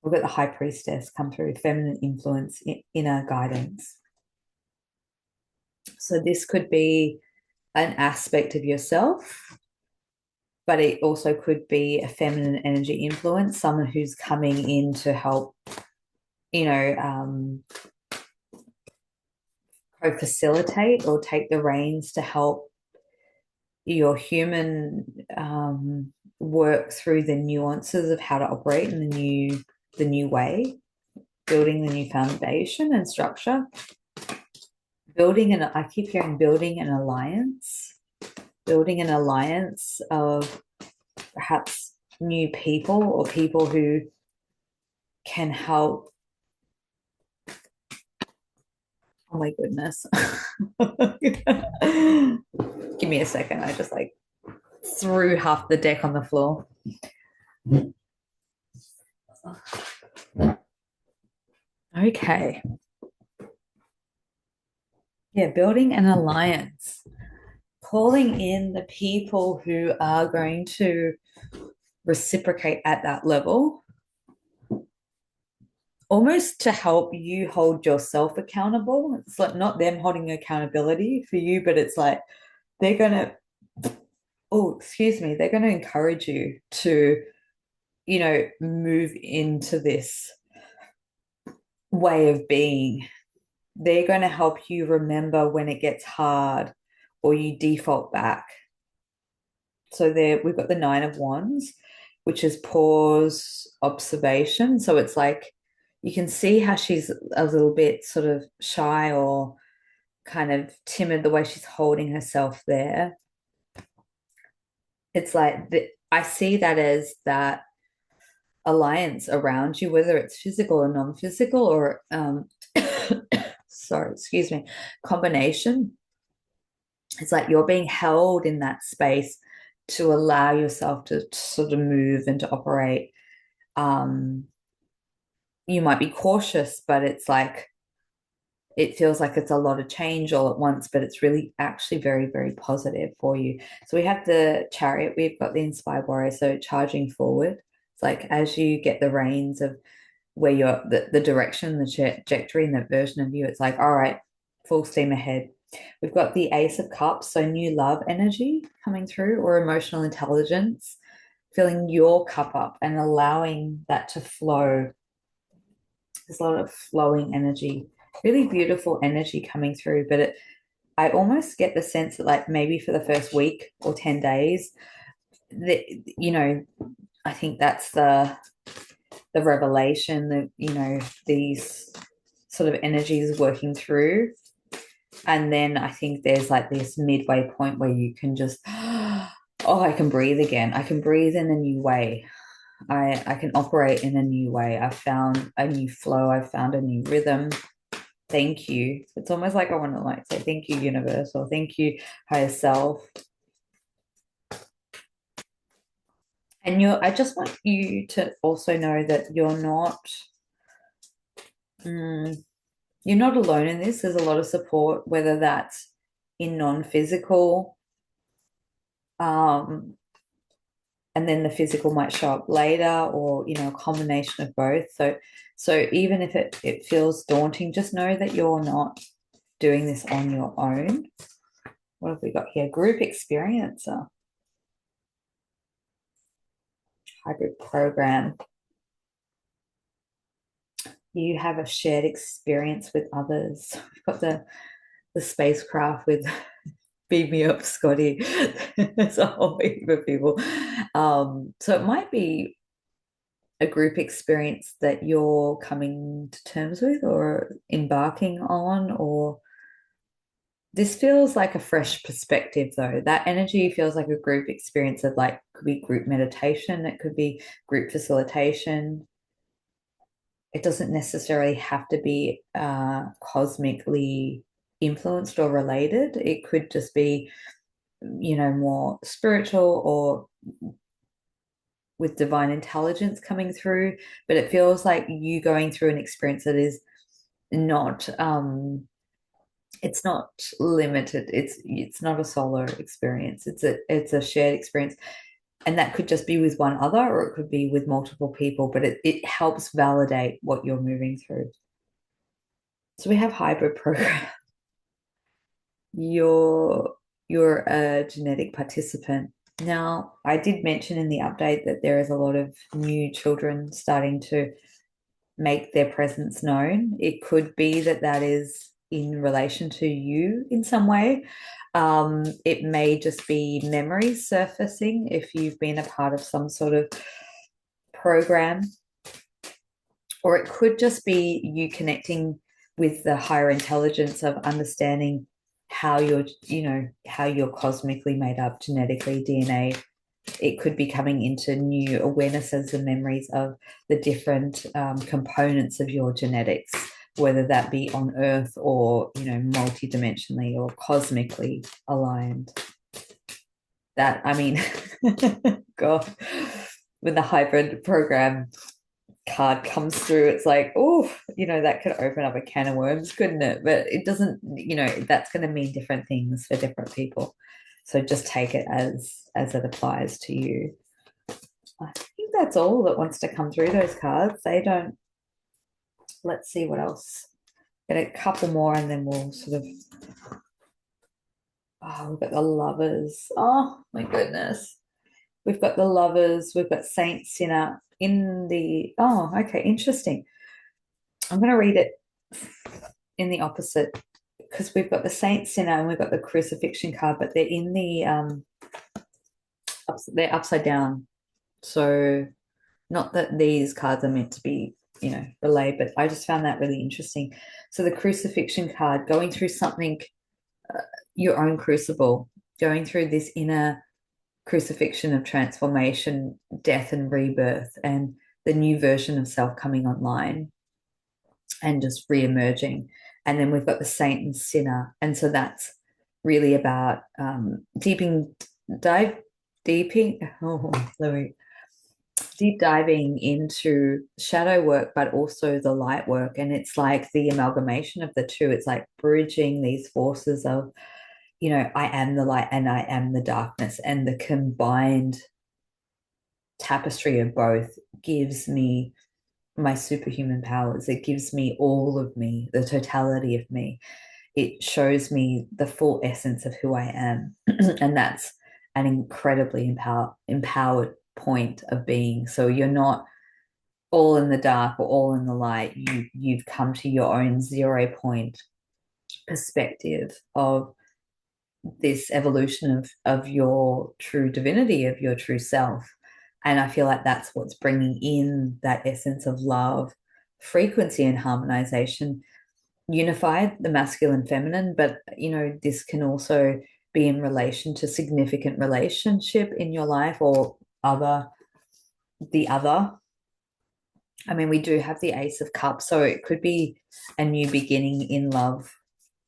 We've got the high priestess come through, feminine influence, inner guidance. So this could be an aspect of yourself, but it also could be a feminine energy influence, someone who's coming in to help, co-facilitate or take the reins to help your human work through the nuances of how to operate in the new way, building the new foundation and structure, I keep hearing building an alliance of perhaps new people or people who can help. Oh my goodness. Give me a second. I just like threw half the deck on the floor. Okay. Yeah, building an alliance, calling in the people who are going to reciprocate at that level, almost to help you hold yourself accountable. It's like not them holding accountability for you, but it's like they're going to, oh, excuse me, they're going to encourage you to, move into this way of being. They're going to help you remember when it gets hard or you default back. So there we've got the Nine of Wands, which is pause, observation. So it's like you can see how she's a little bit sort of shy or kind of timid, the way she's holding herself there. It's like I see that as that alliance around you, whether it's physical or non-physical or sorry, excuse me, combination. It's like you're being held in that space to allow yourself to sort of move and to operate. You might be cautious, but it's like it feels like it's a lot of change all at once, but it's really actually very, very positive for you. So we have the Chariot, we've got the Inspired Warrior, so charging forward. It's like as you get the reins of where you're the direction, the trajectory, and that version of you, it's like, all right, full steam ahead. We've got the Ace of Cups, so new love energy coming through, or emotional intelligence, filling your cup up and allowing that to flow. There's a lot of flowing energy, really beautiful energy coming through. But I almost get the sense that, like, maybe for the first week or 10 days, that, I think that's the revelation that, these sort of energies working through. And then I think there's like this midway point where you can just, oh, I can breathe again. I can breathe in a new way. I can operate in a new way. I've found a new flow. I've found a new rhythm. Thank you. It's almost like I want to like say thank you, universe, or thank you, higher self. And I just want you to also know that mm, you're not alone in this. There's a lot of support, whether that's in non-physical, um, and then the physical might show up later, or a combination of both. So even if it feels daunting, just know that you're not doing this on your own. What have we got here? Group experiencer, hybrid program. You have a shared experience with others. We've got the spacecraft with beam me up, Scotty. There's a whole heap of people. So it might be a group experience that you're coming to terms with or embarking on, or this feels like a fresh perspective though. That energy feels like a group experience of like could be group meditation, it could be group facilitation. It doesn't necessarily have to be cosmically influenced or related. It could just be, more spiritual or with divine intelligence coming through. But it feels like you going through an experience that is not it's not limited. It's not a solo experience. It's a shared experience. And that could just be with one other, or it could be with multiple people, but it helps validate what you're moving through. So we have hybrid program. You're you're a genetic participant. Now, I did mention in the update that there is a lot of new children starting to make their presence known. It could be that that is in relation to you in some way. It may just be memories surfacing if you've been a part of some sort of program, or it could just be you connecting with the higher intelligence of understanding how you're cosmically made up genetically, DNA. It could be coming into new awarenesses and memories of the different components of your genetics, whether that be on Earth or multidimensionally or cosmically aligned. That I mean, God, when the hybrid program card comes through, it's like, oh, that could open up a can of worms, couldn't it? But it doesn't, that's going to mean different things for different people. So just take it as it applies to you. I think that's all that wants to come through those cards. They don't. Let's see what else. Get a couple more, and then we'll sort of. Oh, we've got the lovers. Oh my goodness. We've got the lovers. We've got Saint Sinner in the. Oh, okay, interesting. I'm going to read it in the opposite because we've got the Saint Sinner and we've got the crucifixion card, but they're in the they're upside down. So not that these cards are meant to be, relayed, but I just found that really interesting. So the crucifixion card, going through something, your own crucible, going through this inner crucifixion of transformation, death and rebirth, and the new version of self coming online and just re-emerging. And then we've got the saint and sinner. And so that's really about deeping, oh, let me deep diving into shadow work, but also the light work. And it's like the amalgamation of the two. It's like bridging these forces of, I am the light and I am the darkness. And the combined tapestry of both gives me my superhuman powers. It gives me all of me, the totality of me. It shows me the full essence of who I am. And that's an incredibly empowered point of being. So you're not all in the dark or all in the light. You've come to your own 0 point perspective of this evolution of your true divinity, of your true self. And I feel like that's what's bringing in that essence of love, frequency, and harmonization, unified the masculine, feminine. But, this can also be in relation to significant relationship in your life or other the other. I mean, we do have the Ace of Cups, so it could be a new beginning in love,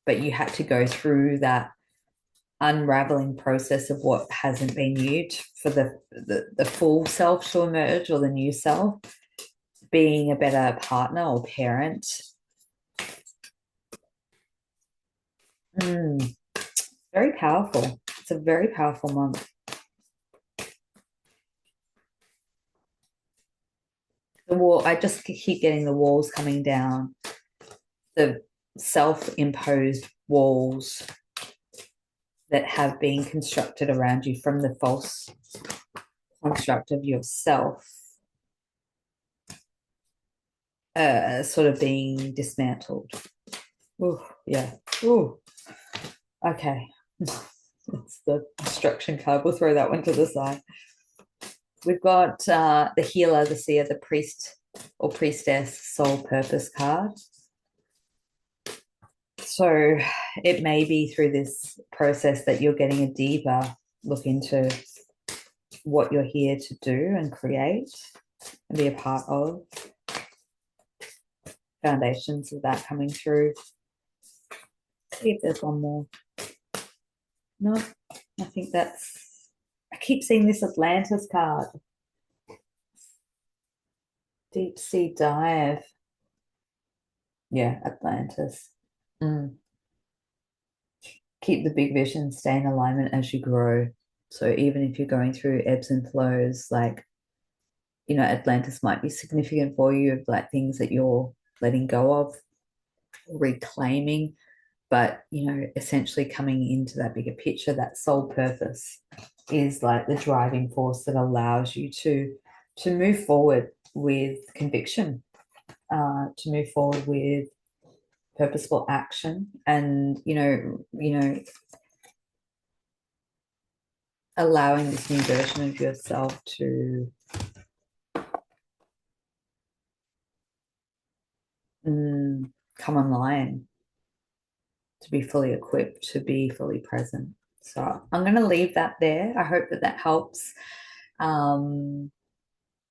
but you had to go through that unraveling process of what hasn't been you for the full self to emerge, or the new self, being a better partner or parent. Mm, very powerful. It's a very powerful month. The wall, I just keep getting the walls coming down, the self-imposed walls that have been constructed around you from the false construct of yourself, sort of being dismantled. Ooh, yeah. Ooh, okay. That's the instruction card. We'll throw that one to the side. We've got the healer, the seer, the priest or priestess soul purpose card. So it may be through this process that you're getting a deeper look into what you're here to do and create and be a part of. Foundations of that coming through. See if there's one more. No, I think that's, I keep seeing this Atlantis card. Deep sea dive. Yeah, Atlantis. Mm. Keep the big vision, stay in alignment as you grow. So even if you're going through ebbs and flows, like, you know, Atlantis might be significant for you, of like things that you're letting go of, reclaiming, but, you know, essentially coming into that bigger picture, that soul purpose is like the driving force that allows you to move forward with conviction, to move forward with purposeful action, and allowing this new version of yourself to come online, to be fully equipped, to be fully present. So I'm going to leave that there. I hope that that helps.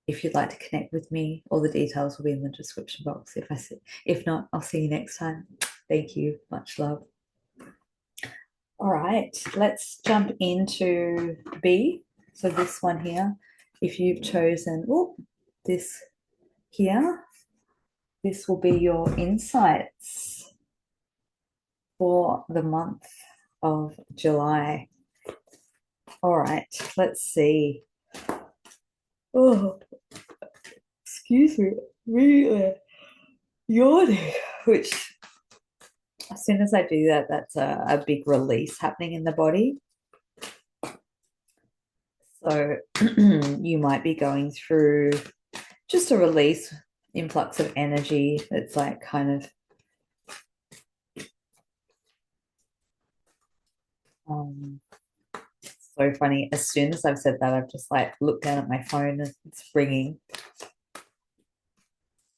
If you'd like to connect with me, all the details will be in the description box. If not, I'll see you next time. Thank you. Much love. All right, let's jump into B. So this one here, if you've chosen this here, this will be your insights for the month of July. All right, let's see. Oh, excuse me, really yawning, which as soon as I do that, that's a big release happening in the body. So you might be going through just a release, influx of energy. It's like kind of so funny. As soon as I've said that, I've just like looked down at my phone and it's ringing,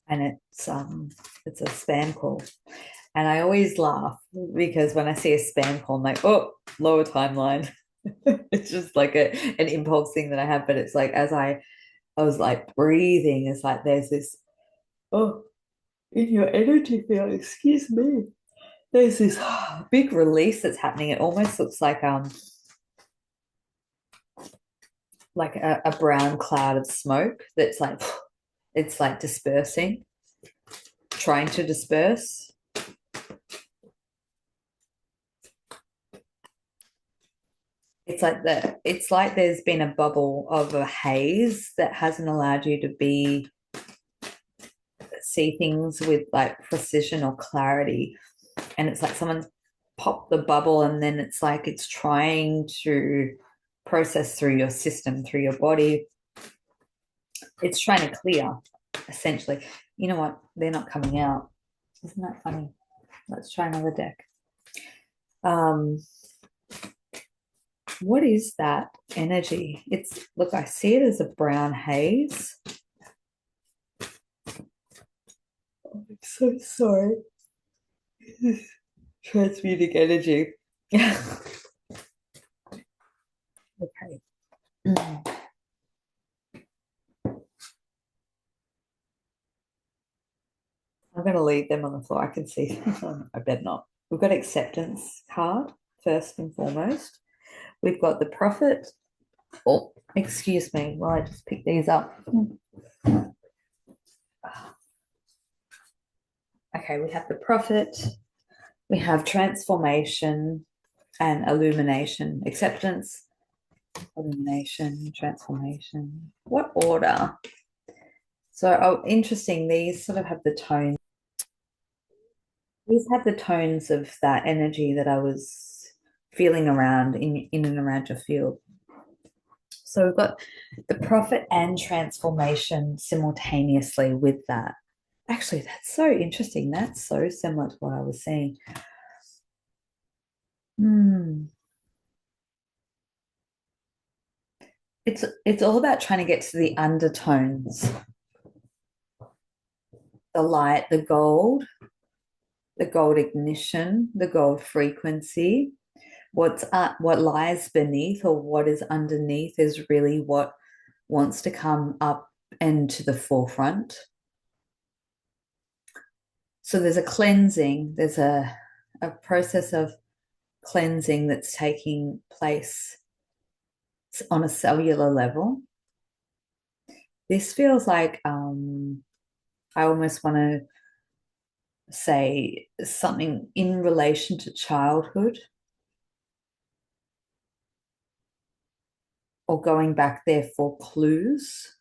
and it's a spam call. And I always laugh because when I see a spam call, I'm like, oh, lower timeline. It's just like an impulse thing that I have. But it's like, as I was like breathing, it's like there's this, oh, in your energy field, excuse me, there's this big release that's happening. It almost looks like a brown cloud of smoke that's like, it's like dispersing, trying to disperse. It's like there's been a bubble of a haze that hasn't allowed you to see things with like precision or clarity. And it's like someone's popped the bubble, and then it's like it's trying to process through your system, through your body. It's trying to clear, essentially. You know what? They're not coming out. Isn't that funny? Let's try another deck. What is that energy? Look, I see it as a brown haze. Oh, I'm so sorry. Transmuting energy. Okay. leave them on the floor. I can see. I bet not. We've got acceptance card first and foremost. We've got the prophet. Oh, excuse me while I just pick these up. Okay, we have the prophet. We have transformation and illumination. Acceptance, illumination, transformation. What order? So, oh, interesting. These sort of have the tone. These have the tones of that energy that I was feeling around in and around your field. So we've got the prophet and transformation simultaneously with that. Actually, that's so interesting. That's so similar to what I was seeing. Hmm. It's all about trying to get to the undertones, the light, the gold ignition, the gold frequency. What lies beneath or what is underneath is really what wants to come up and to the forefront. So there's a cleansing, there's a process of cleansing that's taking place on a cellular level. This feels like I almost want to say something in relation to childhood or going back there for clues.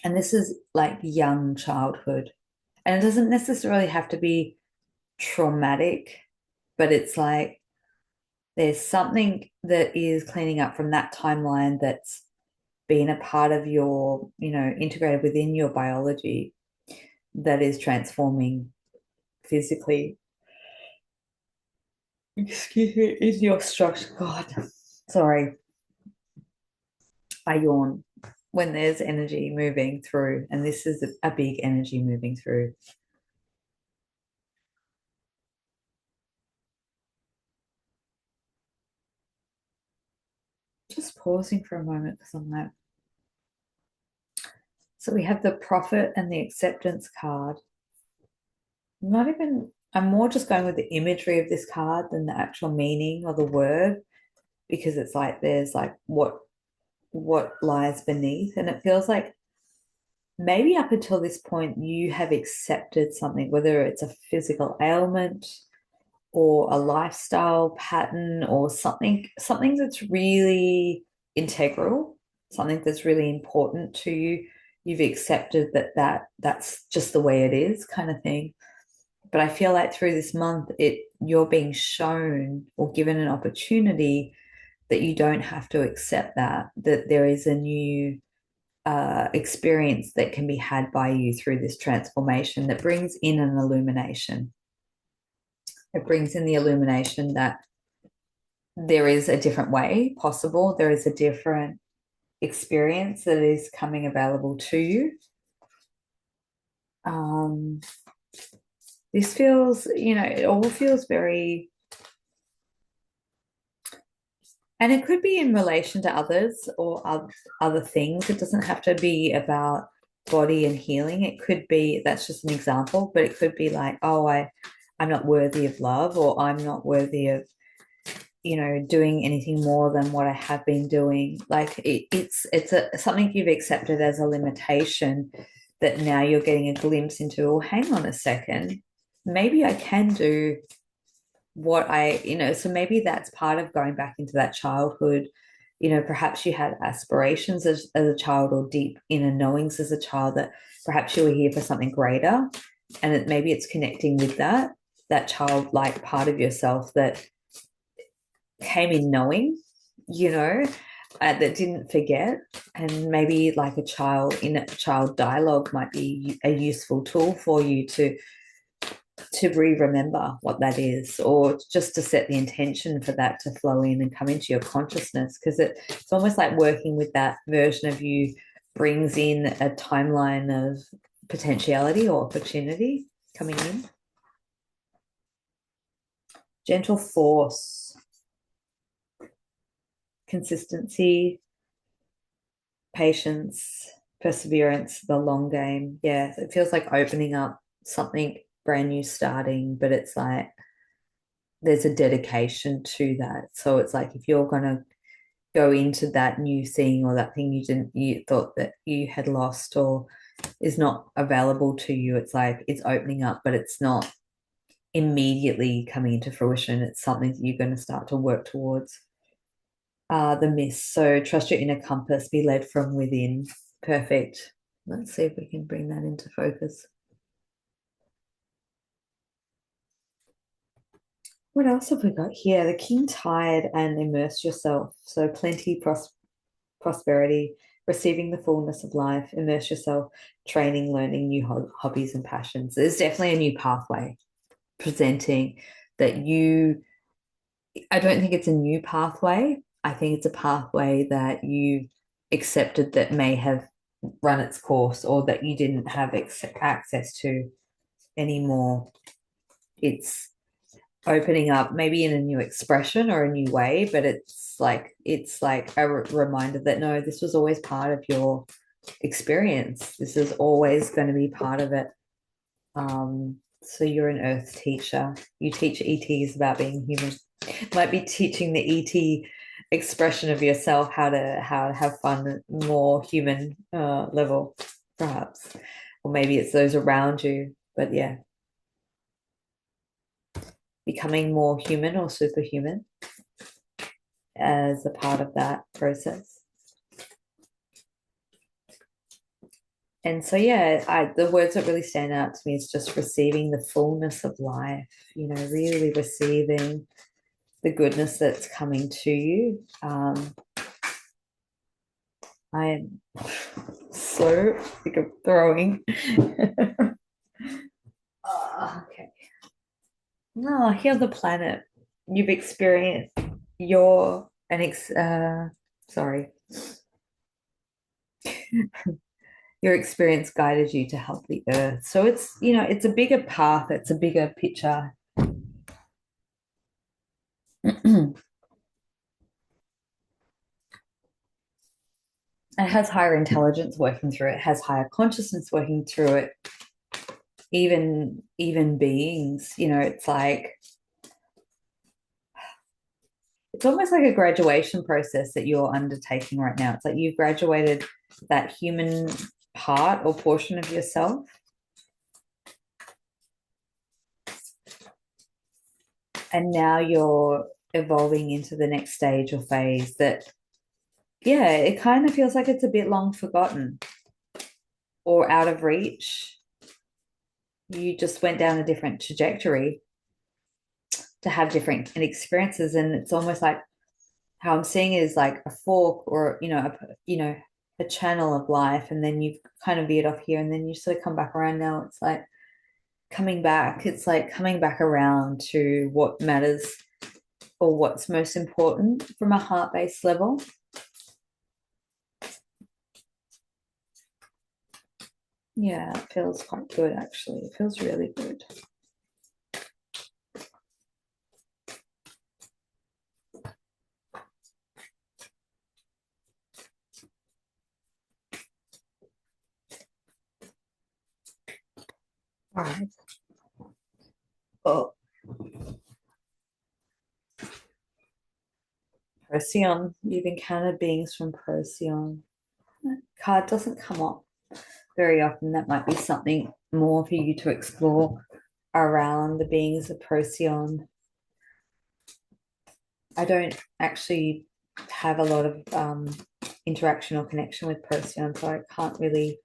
And this is like young childhood. And it doesn't necessarily have to be traumatic, but it's like there's something that is cleaning up from that timeline that's been a part of your, integrated within your biology that is transforming physically. Excuse me, is your structure. God, sorry, I yawn when there's energy moving through, and this is a big energy moving through. Just pausing for a moment because I'm like, so we have the prophet and the acceptance card. Not even, I'm more just going with the imagery of this card than the actual meaning or the word, because it's like there's like what lies beneath. And it feels like maybe up until this point you have accepted something, whether it's a physical ailment or a lifestyle pattern or something that's really integral, something that's really important to you. You've accepted that's just the way it is, kind of thing. But I feel like through this month, you're being shown or given an opportunity that you don't have to accept that there is a new experience that can be had by you through this transformation that brings in an illumination. It brings in the illumination that there is a different way possible. There is a different experience that is coming available to you. This feels, it all feels very, and it could be in relation to others or other things. It doesn't have to be about body and healing. It could be, that's just an example, but it could be like, oh, I'm not worthy of love, or I'm not worthy of, doing anything more than what I have been doing. Like it's something you've accepted as a limitation that now you're getting a glimpse into, oh, hang on a second, maybe I can do what so maybe that's part of going back into that childhood. Perhaps you had aspirations as a child or deep inner knowings as a child that perhaps you were here for something greater. And maybe it's connecting with that childlike part of yourself that came in knowing, that didn't forget. And maybe like a child dialogue might be a useful tool for you to remember what that is, or just to set the intention for that to flow in and come into your consciousness, because it's almost like working with that version of you brings in a timeline of potentiality or opportunity coming in. Gentle force, consistency, patience, perseverance, the long game. Yeah, it feels like opening up something brand new starting, but it's like there's a dedication to that. So it's like if you're gonna go into that new thing or that thing you thought that you had lost or is not available to you, it's like it's opening up, but it's not immediately coming into fruition. It's something that you're going to start to work towards. The mist. So trust your inner compass, be led from within. Perfect. Let's see if we can bring that into focus. What else have we got here? The king tide and immerse yourself. So plenty, prosperity, receiving the fullness of life, immerse yourself, training, learning new hobbies and passions. There's definitely a new pathway presenting that I don't think it's a new pathway. I think it's a pathway that you accepted that may have run its course or that you didn't have access to anymore. It's opening up maybe in a new expression or a new way, but it's like a reminder that no, this was always part of your experience. This is always going to be part of it. So you're an earth teacher. You teach ETs about being human. Might be teaching the ET expression of yourself how to have fun, more human level, perhaps. Or maybe it's those around you. But yeah, becoming more human or superhuman as a part of that process. And so yeah, the words that really stand out to me is just receiving the fullness of life, really receiving the goodness that's coming to you. I am so sick of throwing. Okay. No, heal the planet. You've experienced your an ex sorry. Your experience guided you to help the earth. So it's a bigger path, it's a bigger picture. It has higher intelligence working through it, has higher consciousness working through it. Even beings, it's almost like a graduation process that you're undertaking right now. It's like you've graduated that human part or portion of yourself. And now you're evolving into the next stage or phase that, yeah, it kind of feels like it's a bit long forgotten or out of reach. You just went down a different trajectory to have different experiences. And it's almost like how I'm seeing it is like a fork or, a channel of life. And then you've kind of veered off here and then you sort of come back around now. It's like coming back. It's like coming back around to what matters or what's most important from a heart-based level. Yeah, it feels quite good actually. It feels really good. All right. Oh, Procyon. You've encountered beings from Procyon. That card doesn't come up very often. That might be something more for you to explore around the beings of Procyon. I don't actually have a lot of interaction or connection with Procyon, so I can't really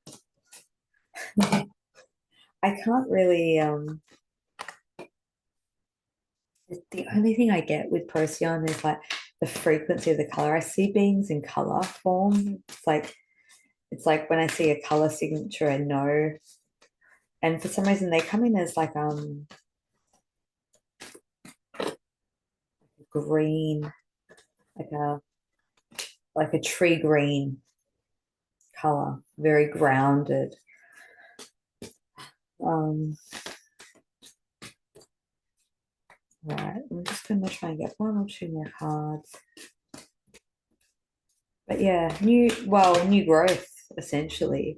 the only thing I get with Procyon is like the frequency of the color. I see beings in color form. It's like when I see a color signature, I know. And for some reason they come in as like green, like a tree green color, very grounded. Right, I'm just going to try and get one or two more cards. But yeah, new growth. essentially,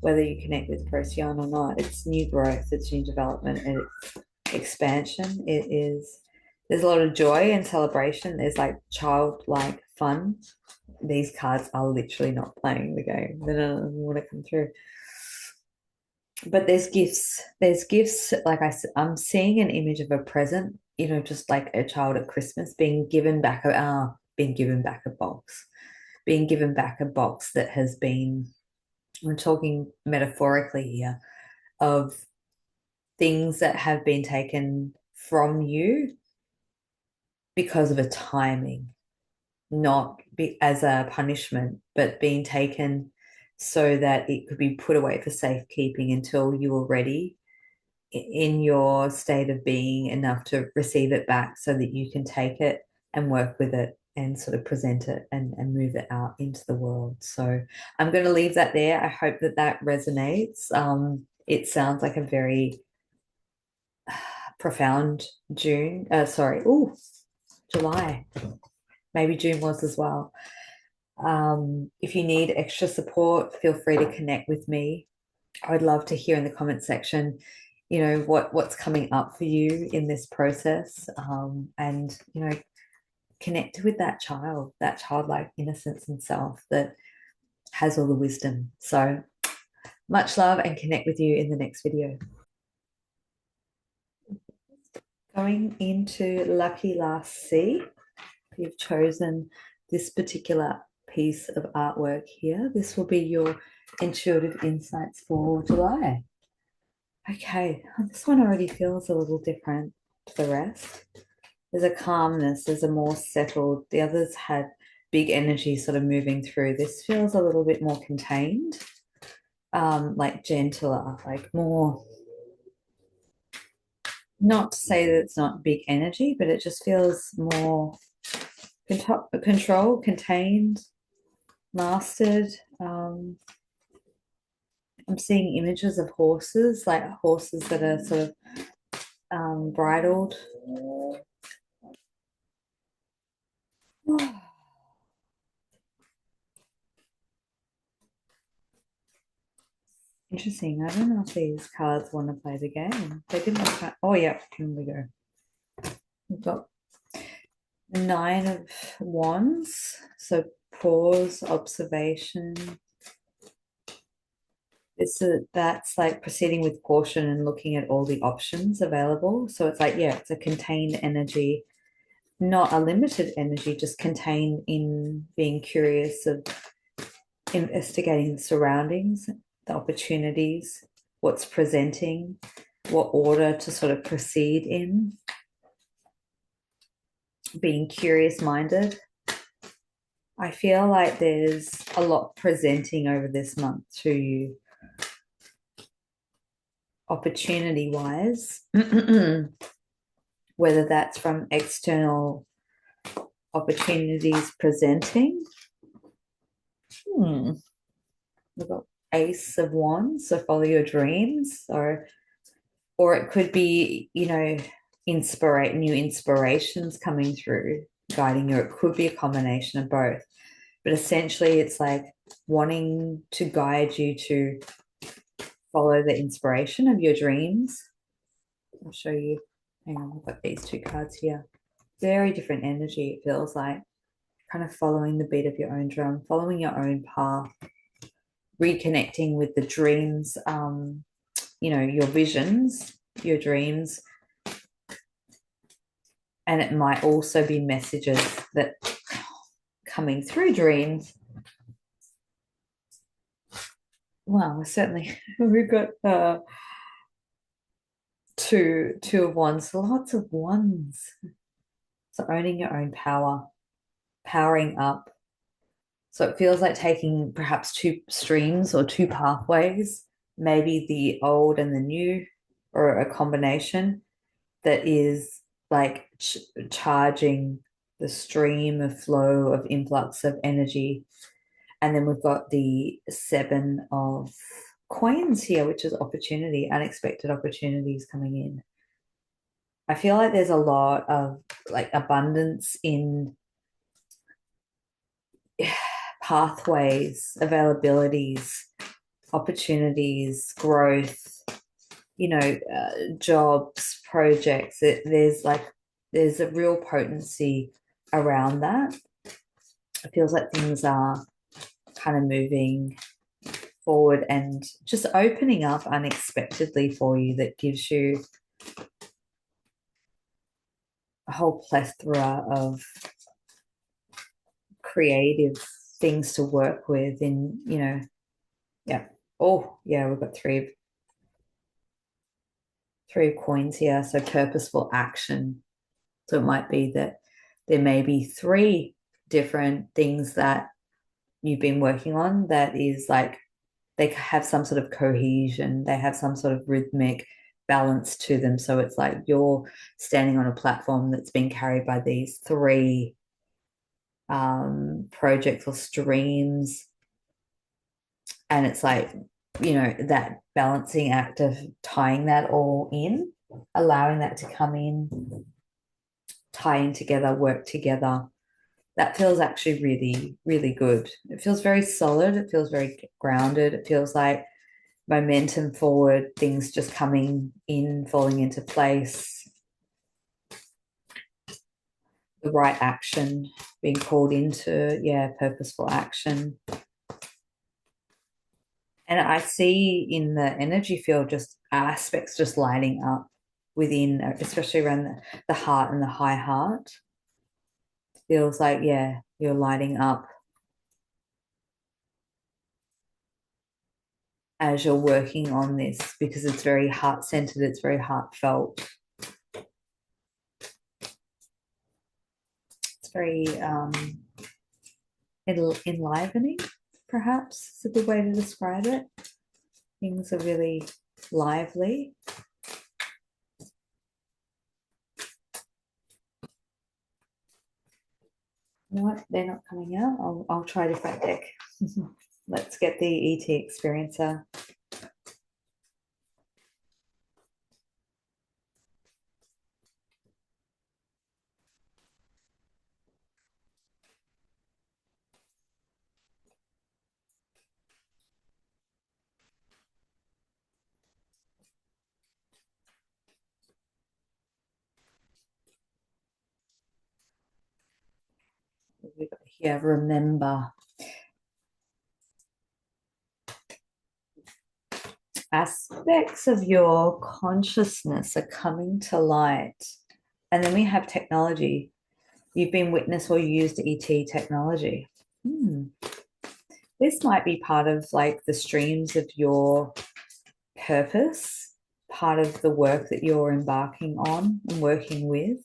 whether you connect with Procyon or not. It's new growth, it's new development, and it's expansion. It is, there's a lot of joy and celebration. There's like childlike fun. These cards are literally not playing the game. They don't want to come through. But there's gifts. There's gifts. Like I'm seeing an image of a present, just like a child at Christmas being given back a box, being given back a box that has been, I'm talking metaphorically here, of things that have been taken from you because of a timing, not as a punishment, but being taken so that it could be put away for safekeeping until you were ready in your state of being enough to receive it back so that you can take it and work with it and sort of present it and move it out into the world. So I'm going to leave that there. I hope that that resonates. It sounds like a very profound June. July. Maybe June was as well. If you need extra support, feel free to connect with me. I would love to hear in the comment section, what's coming up for you in this process, and connect with that child, that childlike innocence and self that has all the wisdom. So much love, and connect with you in the next video. Going into Lucky Last C, you've chosen this particular piece of artwork here. This will be your intuitive insights for July. Okay, this one already feels a little different to the rest. There's a calmness, there's a more settled. The others had big energy sort of moving through. This feels a little bit more contained, like gentler, like more, not to say that it's not big energy, but it just feels more control, contained, mastered. I'm seeing images of horses, like horses that are sort of bridled. Interesting. I don't know if these cards want to play the game. They didn't want to. Oh, yeah. Here we go. We've got 9 of Wands. So pause, observation. That's like proceeding with caution and looking at all the options available. So it's like, yeah, it's a contained energy, not a limited energy, just contained in being curious of investigating the surroundings, the opportunities, what's presenting, what order to sort of proceed in, being curious minded. I feel like there's a lot presenting over this month to you, opportunity wise, whether that's from external opportunities presenting. We've got Ace of Wands, so follow your dreams, or it could be, new inspirations coming through, guiding you. It could be a combination of both, but essentially it's like wanting to guide you to follow the inspiration of your dreams. I'll show you. Hang on, I've got these 2 cards here. Very different energy, it feels like. Kind of following the beat of your own drum, following your own path, reconnecting with the dreams, your visions, your dreams. And it might also be messages that coming through dreams. Well, certainly we've got two of Wands, lots of Wands. So owning your own power, powering up. So it feels like taking perhaps 2 streams or 2 pathways, maybe the old and the new, or a combination that is like charging the stream of flow of influx of energy. And then we've got the 7 of coins here, which is opportunity, unexpected opportunities coming in. I feel like there's a lot of like abundance in pathways, availabilities, opportunities, growth, jobs, projects. There's a real potency around that. It feels like things are kind of moving forward and just opening up unexpectedly for you, that gives you a whole plethora of creative things to work with yeah. Oh, yeah, we've got three coins here. So purposeful action. So it might be that there may be three different things that you've been working on that is like they have some sort of cohesion, they have some sort of rhythmic balance to them. So it's like you're standing on a platform that's being carried by these three projects or streams. And it's like, that balancing act of tying that all in, allowing that to come in, tying together, work together. That feels actually really, really good. It feels very solid. It feels very grounded. It feels like momentum forward, things just coming in, falling into place, the right action being called into, yeah, purposeful action. And I see in the energy field just aspects just lighting up within, especially around the heart and the high heart. Feels like, yeah, you're lighting up as you're working on this, because it's very heart-centered, it's very heartfelt. It's very enlivening, perhaps is a good way to describe it. Things are really lively. You know what? They're not coming out. I'll try a different deck. Let's get the ET experiencer. We've got here, remember. Aspects of your consciousness are coming to light. And then we have technology. You've been witness or used ET technology. This might be part of like the streams of your purpose, part of the work that you're embarking on and working with.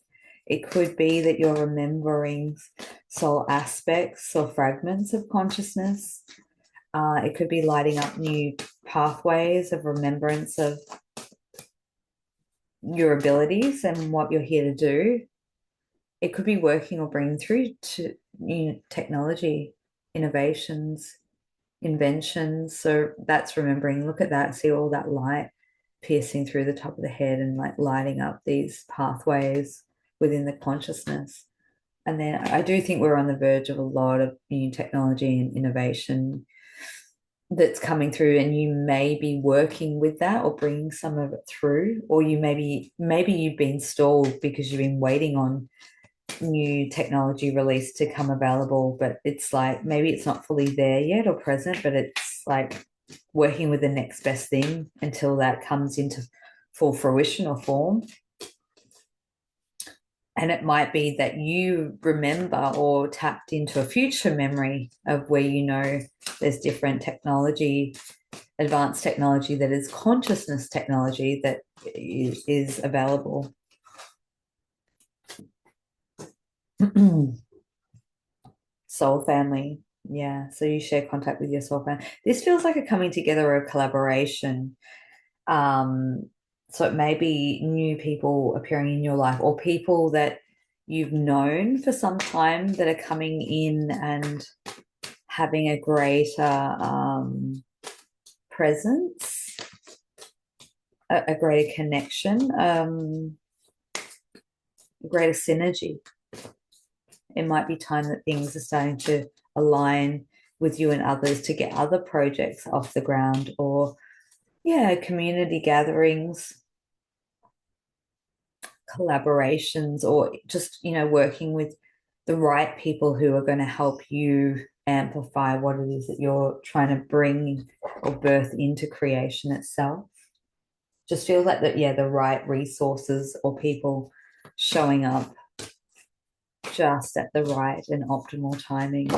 It could be that you're remembering soul aspects or fragments of consciousness. It could be lighting up new pathways of remembrance of your abilities and what you're here to do. It could be working or bringing through to new technology, innovations, inventions. So that's remembering. Look at that, see all that light piercing through the top of the head and like lighting up these pathways within the consciousness. And then I do think we're on the verge of a lot of new technology and innovation that's coming through, and you may be working with that or bringing some of it through, or you maybe you've been stalled because you've been waiting on new technology release to come available, but it's like maybe it's not fully there yet or present, but it's like working with the next best thing until that comes into full fruition or form. And it might be that you remember or tapped into a future memory of where there's different technology, advanced technology that is consciousness technology that is available. Soul family. Yeah. So you share contact with your soul family. This feels like a coming together or a collaboration. So it may be new people appearing in your life or people that you've known for some time that are coming in and having a greater presence, a greater connection, greater synergy. It might be time that things are starting to align with you and others to get other projects off the ground, or yeah, community gatherings, collaborations, or just, working with the right people who are going to help you amplify what it is that you're trying to bring or birth into creation itself. Just feels like that, yeah, the right resources or people showing up just at the right and optimal timing.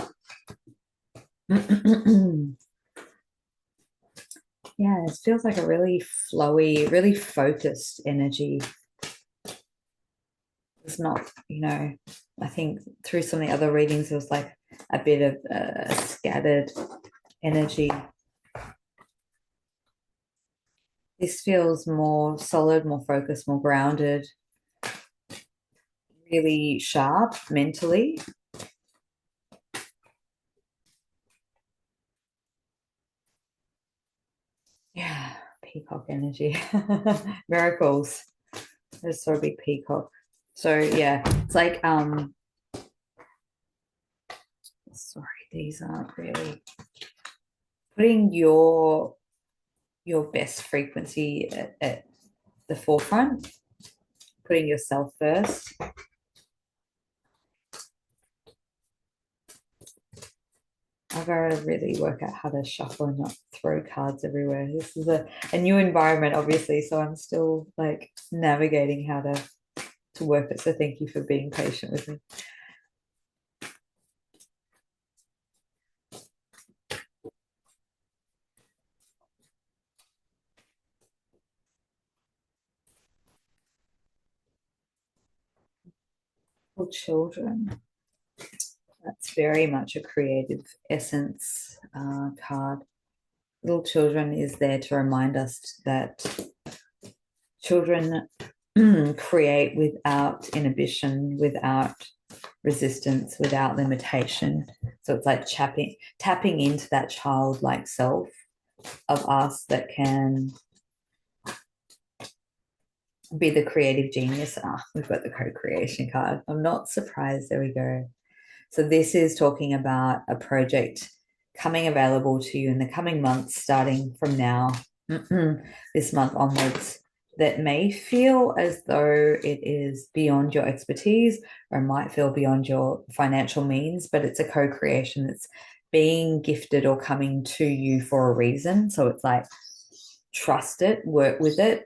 Yeah, it feels like a really flowy, really focused energy. It's not, I think through some of the other readings, it was like a bit of scattered energy. This feels more solid, more focused, more grounded, really sharp mentally. Yeah, peacock energy. Miracles. There's so big peacock. So yeah, it's like sorry, these aren't really putting your best frequency at the forefront, putting yourself first. I've got to really work out how to shuffle and not throw cards everywhere. This is a new environment, obviously, so I'm still like navigating how to work it. So thank you for being patient with me. For children, that's very much a creative essence card. Little children is there to remind us that children create without inhibition, without resistance, without limitation. So it's like tapping into that childlike self of us that can be the creative genius. We've got the co-creation card. I'm not surprised. There we go. So this is talking about a project coming available to you in the coming months, starting from now, this month onwards, that may feel as though it is beyond your expertise or might feel beyond your financial means, but it's a co-creation that's being gifted or coming to you for a reason. So it's like, trust it, work with it,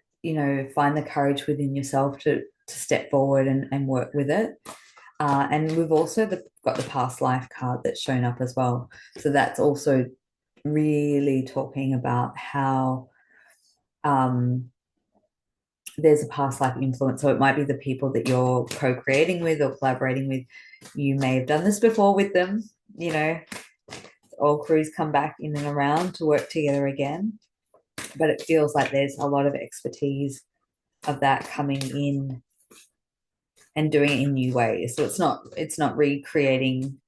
find the courage within yourself to step forward and work with it. And we've also got the past life card that's shown up as well. So that's also really talking about how there's a past life influence. So it might be the people that you're co-creating with or collaborating with. You may have done this before with them, all crews come back in and around to work together again. But it feels like there's a lot of expertise of that coming in and doing it in new ways. So it's not recreating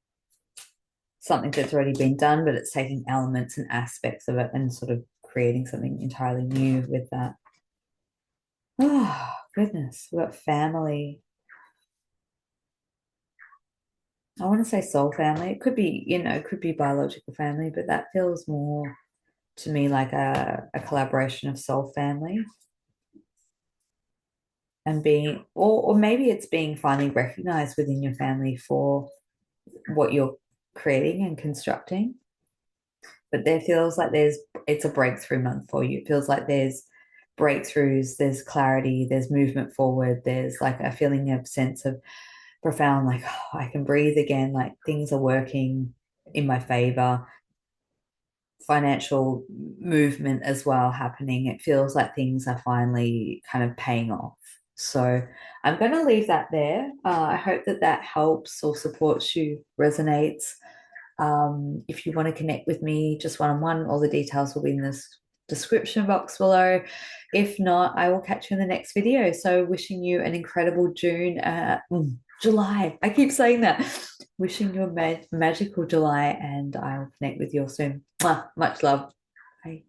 something that's already been done, but it's taking elements and aspects of it and sort of creating something entirely new with that. Oh, goodness. We've got family. I want to say soul family. It could be, it could be biological family, but that feels more to me like a collaboration of soul family and being, or maybe it's being finally recognized within your family for what you're creating and constructing. But there feels like it's a breakthrough month for you. It feels like there's breakthroughs, there's clarity, there's movement forward, there's like a feeling of sense of profound, like, oh, I can breathe again, like things are working in my favor. Financial movement as well happening. It feels like things are finally kind of paying off. So I'm going to leave that there. I hope that helps or supports you, resonates. If you want to connect with me just one-on-one, all the details will be in this description box below. If not, I will catch you in the next video. So wishing you an incredible July. I keep saying that. Wishing you a magical July, and I'll connect with you all soon. Much love. Bye.